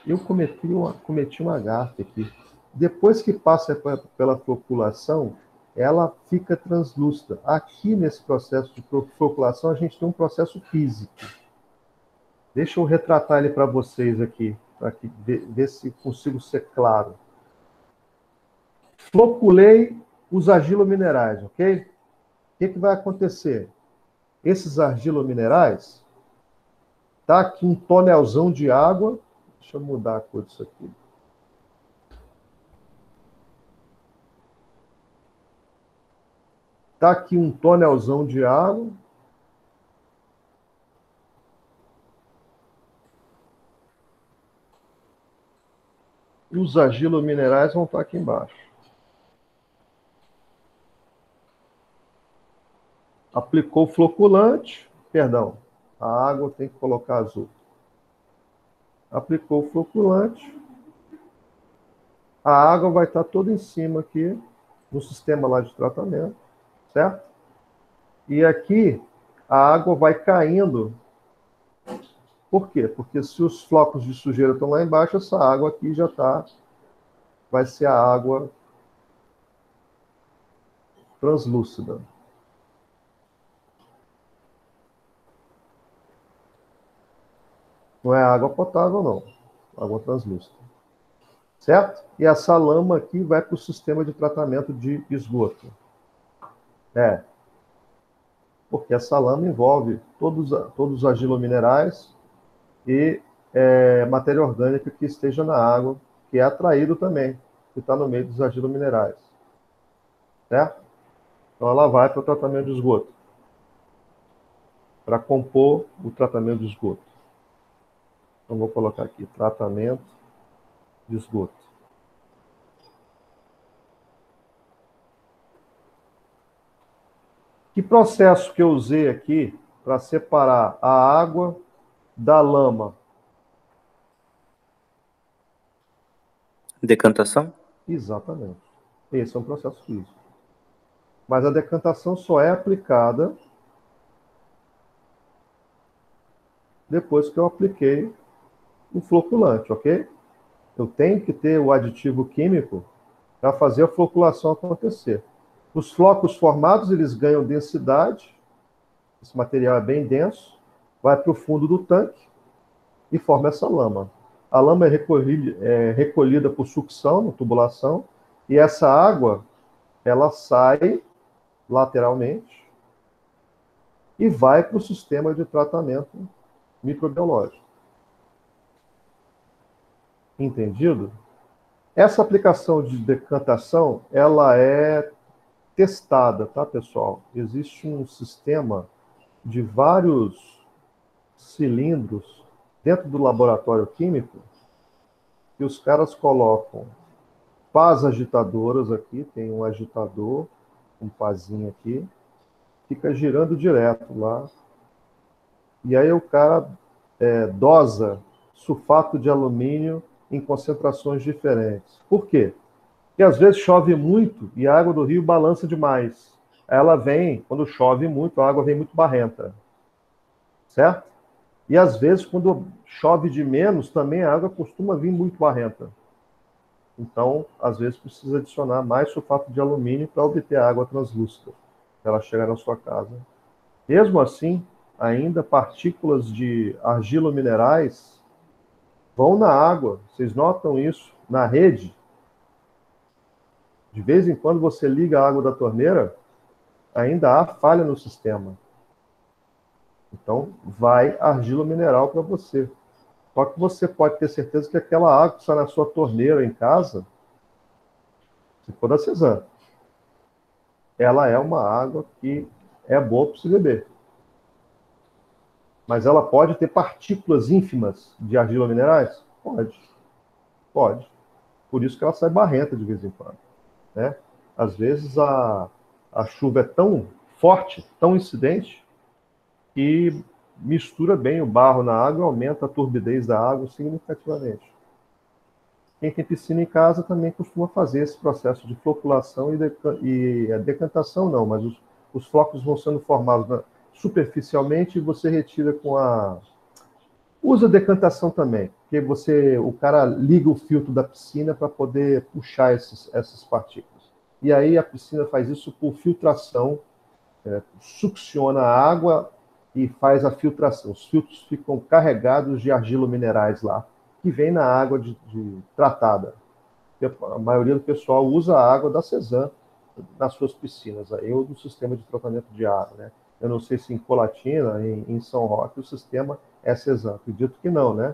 Eu cometi uma gafe aqui. Depois que passa pela floculação, ela fica translúcida. Aqui, nesse processo de floculação, a gente tem um processo físico. Deixa eu retratar ele para vocês aqui, para ver se consigo ser claro. Floculei os argilominerais, ok? O que vai acontecer? Esses argilominerais, tá aqui um tonelzão de água. Deixa eu mudar a cor disso aqui. Tá aqui um tonelzão de água. E os argilominerais vão estar aqui embaixo. Aplicou o floculante, perdão, a água tem que colocar azul. Aplicou o floculante, a água vai estar toda em cima aqui, no sistema lá de tratamento, certo? E aqui, a água vai caindo. Por quê? Porque se os flocos de sujeira estão lá embaixo, essa água aqui já está, vai ser a água translúcida. Não é água potável, não. Água translúcida. Certo? E essa lama aqui vai para o sistema de tratamento de esgoto. Porque essa lama envolve todos os argilominerais e matéria orgânica que esteja na água, que é atraído também, que está no meio dos argilominerais. Certo? Então ela vai para o tratamento de esgoto, para compor o tratamento de esgoto. Então vou colocar aqui, tratamento de esgoto. Que processo que eu usei aqui para separar a água da lama? Decantação? Exatamente. Esse é um processo físico. Mas a decantação só é aplicada depois que eu apliquei o floculante, ok? Eu tenho que ter o aditivo químico para fazer a floculação acontecer. Os flocos formados, eles ganham densidade, esse material é bem denso, vai para o fundo do tanque e forma essa lama. A lama é recolhida por sucção, tubulação, e essa água, ela sai lateralmente e vai para o sistema de tratamento microbiológico. Entendido? Essa aplicação de decantação, ela é testada, tá, pessoal? Existe um sistema de vários cilindros dentro do laboratório químico que os caras colocam pás agitadoras aqui, tem um agitador, um pazinho aqui, fica girando direto lá. E aí o cara dosa sulfato de alumínio em concentrações diferentes. Por quê? Porque às vezes chove muito e a água do rio balança demais. Ela vem, quando chove muito, a água vem muito barrenta. Certo? E às vezes, quando chove de menos, também a água costuma vir muito barrenta. Então, às vezes, precisa adicionar mais sulfato de alumínio para obter a água translúcida, para ela chegar na sua casa. Mesmo assim, ainda partículas de argilominerais vão na água. Vocês notam isso na rede? De vez em quando você liga a água da torneira, ainda há falha no sistema. Então, vai argila mineral para você. Só que você pode ter certeza que aquela água que está na sua torneira em casa, se for da Cesan, ela é uma água que é boa para se beber. Mas ela pode ter partículas ínfimas de argila minerais? Pode. Pode. Por isso que ela sai barrenta de vez em quando. Né? Às vezes a chuva é tão forte, tão incidente, que mistura bem o barro na água e aumenta a turbidez da água significativamente. Quem tem piscina em casa também costuma fazer esse processo de floculação e a decantação não, mas os flocos vão sendo formados superficialmente e você retira com Usa decantação também, porque o cara liga o filtro da piscina para poder puxar essas partículas. E aí a piscina faz isso por filtração, succiona a água e faz a filtração. Os filtros ficam carregados de argilo-minerais lá, que vem na água tratada. A maioria do pessoal usa a água da Cesan nas suas piscinas, aí, ou do sistema de tratamento de água, né? Eu não sei se em Colatina, em São Roque, o sistema é Cesan. Acredito que não, né?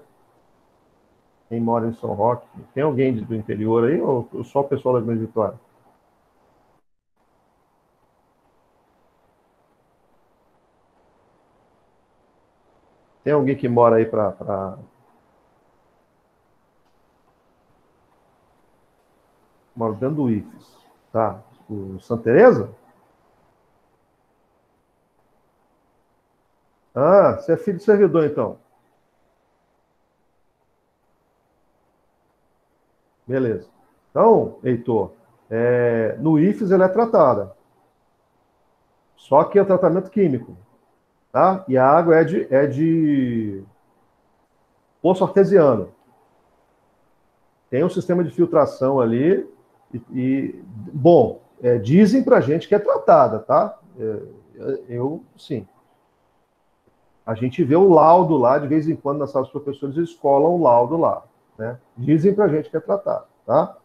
Quem mora em São Roque, tem alguém do interior aí, ou só o pessoal da Grande Vitória? Tem alguém que mora aí mora dentro do IFES, tá? O Santa Teresa? Ah, você é filho de servidor, então. Beleza. Então, Heitor, no IFES ela é tratada. Só que é tratamento químico, tá? E a água é de poço artesiano. Tem um sistema de filtração ali bom, dizem pra gente que é tratada, tá? Sim. A gente vê o laudo lá, de vez em quando, na sala dos professores, eles colam o laudo lá, né? Dizem pra gente que é tratado, tá?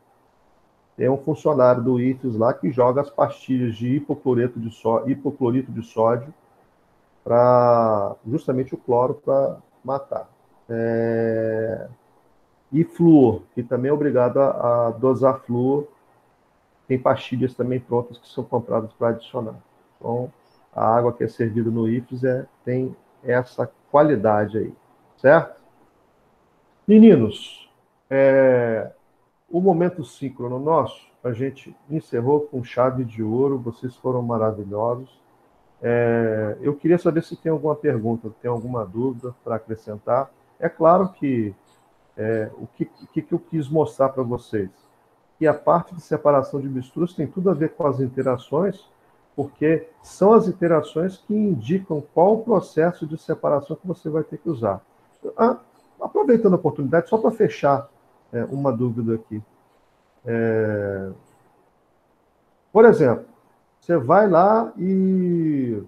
Tem um funcionário do IFES lá que joga as pastilhas de hipoclorito de sódio para justamente o cloro para matar. E flúor, que também é obrigado a dosar flúor. Tem pastilhas também prontas que são compradas para adicionar. Então, a água que é servida no IFES tem essa qualidade aí, certo? Meninos, o momento síncrono nosso, a gente encerrou com chave de ouro, vocês foram maravilhosos. Eu queria saber se tem alguma pergunta, tem alguma dúvida para acrescentar. É claro que o que eu quis mostrar para vocês? Que a parte de separação de misturas tem tudo a ver com as interações, porque são as interações que indicam qual o processo de separação que você vai ter que usar. Aproveitando a oportunidade, só para fechar uma dúvida aqui. Por exemplo, você vai lá e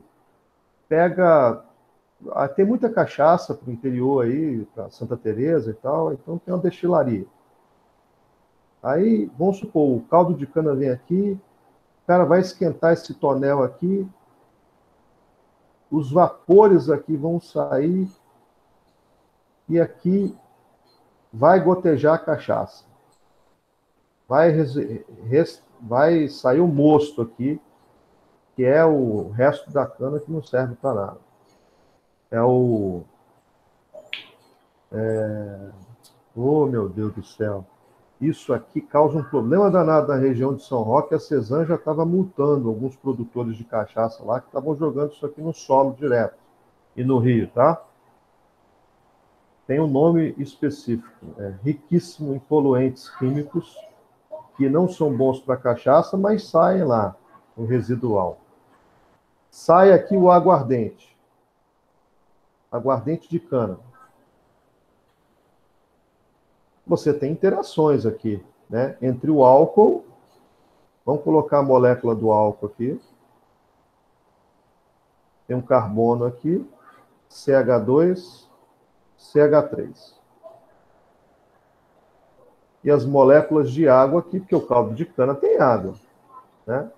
pega... Tem muita cachaça para o interior aí, para Santa Teresa e tal, então tem uma destilaria. Aí, vamos supor, o caldo de cana vem aqui, o cara vai esquentar esse tonel aqui, os vapores aqui vão sair e aqui vai gotejar a cachaça. Vai sair o mosto aqui, que é o resto da cana que não serve para nada. Oh, meu Deus do céu. Isso aqui causa um problema danado na região de São Roque. A Cesan já estava multando alguns produtores de cachaça lá que estavam jogando isso aqui no solo direto. E no rio, tá? Tem um nome específico. Riquíssimo em poluentes químicos que não são bons para cachaça, mas saem lá, o residual. Sai aqui o aguardente. Aguardente de cana. Você tem interações aqui, né? Entre o álcool, vamos colocar a molécula do álcool aqui. Tem um carbono aqui, CH2, CH3. E as moléculas de água aqui, porque o caldo de cana tem água, né?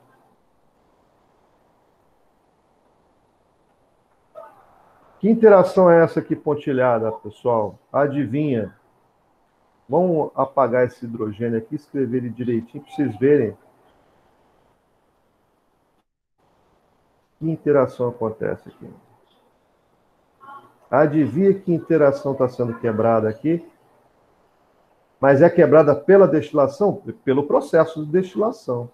Que interação é essa aqui pontilhada, pessoal? Adivinha? Vamos apagar esse hidrogênio aqui, escrever ele direitinho para vocês verem que interação acontece aqui. Adivinha que interação está sendo quebrada aqui? Mas é quebrada pela destilação? Pelo processo de destilação.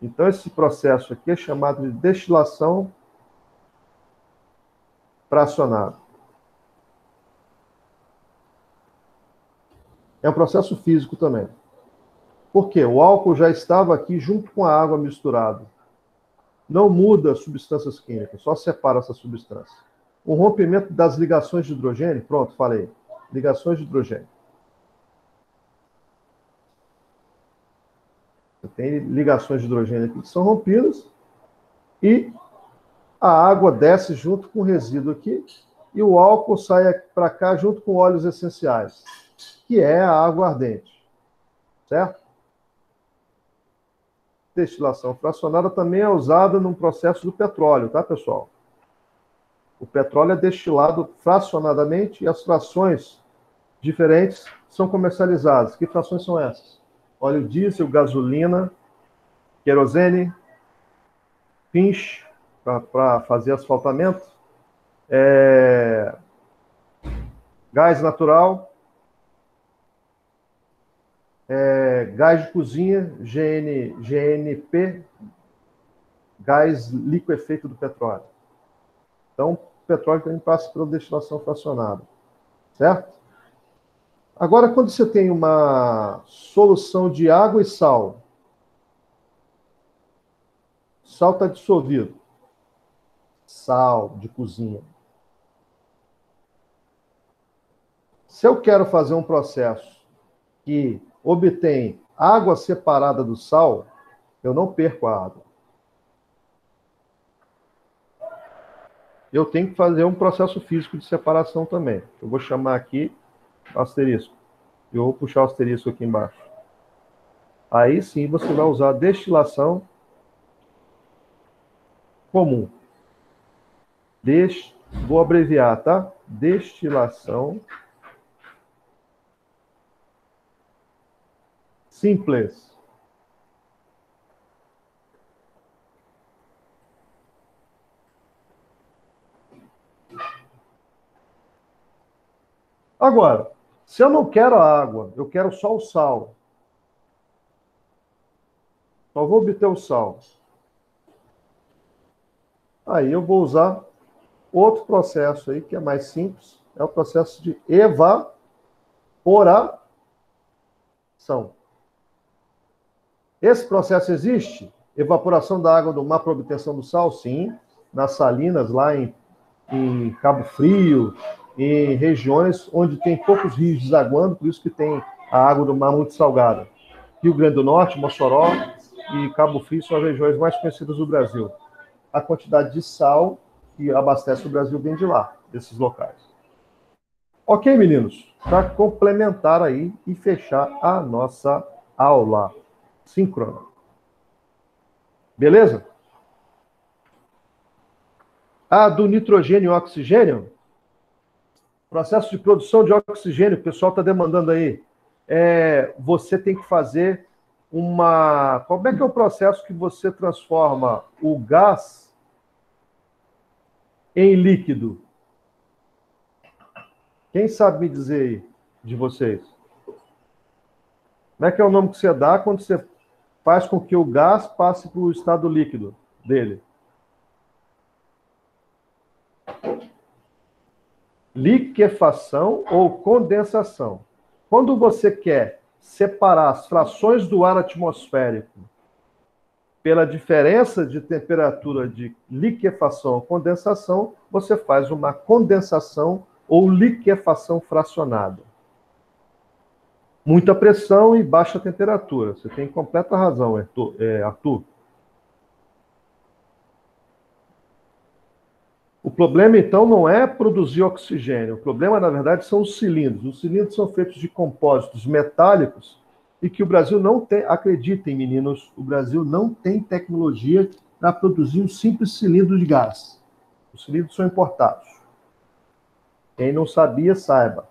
Então, esse processo aqui é chamado de destilação fracionada. É um processo físico também. Por quê? O álcool já estava aqui junto com a água misturado. Não muda substâncias químicas, só separa essa substância. O rompimento das ligações de hidrogênio, pronto, falei. Ligações de hidrogênio. Você tem ligações de hidrogênio aqui que são rompidas e a água desce junto com o resíduo aqui e o álcool sai para cá junto com óleos essenciais, que é a água ardente. Certo? Destilação fracionada também é usada no processo do petróleo, tá, pessoal? O petróleo é destilado fracionadamente e as frações diferentes são comercializadas. Que frações são essas? Óleo diesel, gasolina, querosene, pinche, para fazer asfaltamento, gás natural, gás de cozinha, GNP, gás liquefeito do petróleo. Então, o petróleo também passa pela destilação fracionada, certo? Agora, quando você tem uma solução de água e sal, sal está dissolvido, sal de cozinha. Se eu quero fazer um processo que obtém água separada do sal, eu não perco a água. Eu tenho que fazer um processo físico de separação também. Eu vou chamar aqui asterisco. Eu vou puxar o asterisco aqui embaixo. Aí sim você vai usar a destilação comum. Vou abreviar, tá? Destilação simples. Agora, se eu não quero a água, eu quero só o sal. Só vou obter o sal. Aí eu vou usar outro processo aí, que é mais simples, é o processo de evaporação. Esse processo existe? Evaporação da água do mar para obtenção do sal? Sim. Nas salinas, lá em Cabo Frio, em regiões onde tem poucos rios desaguando, por isso que tem a água do mar muito salgada. Rio Grande do Norte, Mossoró e Cabo Frio são as regiões mais conhecidas do Brasil. A quantidade de sal que abastece o Brasil vem de lá, desses locais. Ok, meninos? Para complementar aí e fechar a nossa aula síncrona. Beleza? Do nitrogênio e oxigênio. Processo de produção de oxigênio, o pessoal está demandando aí. Você tem que fazer uma... Como é que é o processo que você transforma o gás em líquido? Quem sabe me dizer aí, de vocês? Como é que é o nome que você dá quando você faz com que o gás passe para o estado líquido dele? Liquefação ou condensação. Quando você quer separar as frações do ar atmosférico pela diferença de temperatura de liquefação ou condensação, você faz uma condensação ou liquefação fracionada. Muita pressão e baixa temperatura. Você tem completa razão, Arthur. O problema, então, não é produzir oxigênio. O problema, na verdade, são os cilindros. Os cilindros são feitos de compósitos metálicos e que o Brasil não tem... Acreditem, meninos, o Brasil não tem tecnologia para produzir um simples cilindro de gás. Os cilindros são importados. Quem não sabia, saiba.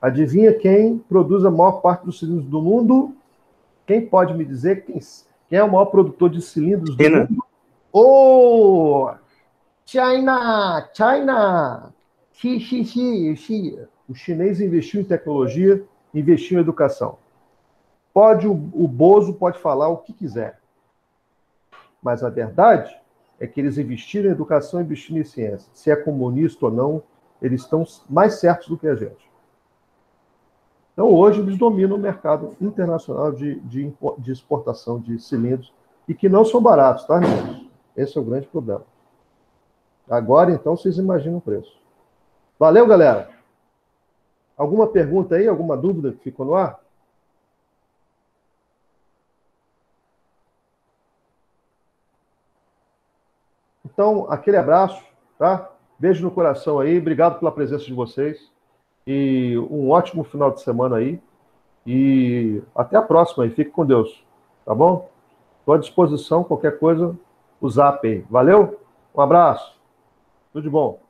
Adivinha quem produz a maior parte dos cilindros do mundo? Quem pode me dizer quem é o maior produtor de cilindros do mundo? Oh! China! O chinês investiu em tecnologia, investiu em educação. O Bozo pode falar o que quiser. Mas a verdade é que eles investiram em educação e investiram em ciência. Se é comunista ou não, eles estão mais certos do que a gente. Então, hoje, eles dominam o mercado internacional de exportação de cilindros e que não são baratos, tá, irmãos? Esse é o grande problema. Agora, então, vocês imaginam o preço. Valeu, galera. Alguma pergunta aí? Alguma dúvida que ficou no ar? Então, aquele abraço, tá? Beijo no coração aí. Obrigado pela presença de vocês. E um ótimo final de semana aí. E até a próxima aí. Fique com Deus. Tá bom? Estou à disposição. Qualquer coisa, o zap aí. Valeu? Um abraço. Tudo de bom.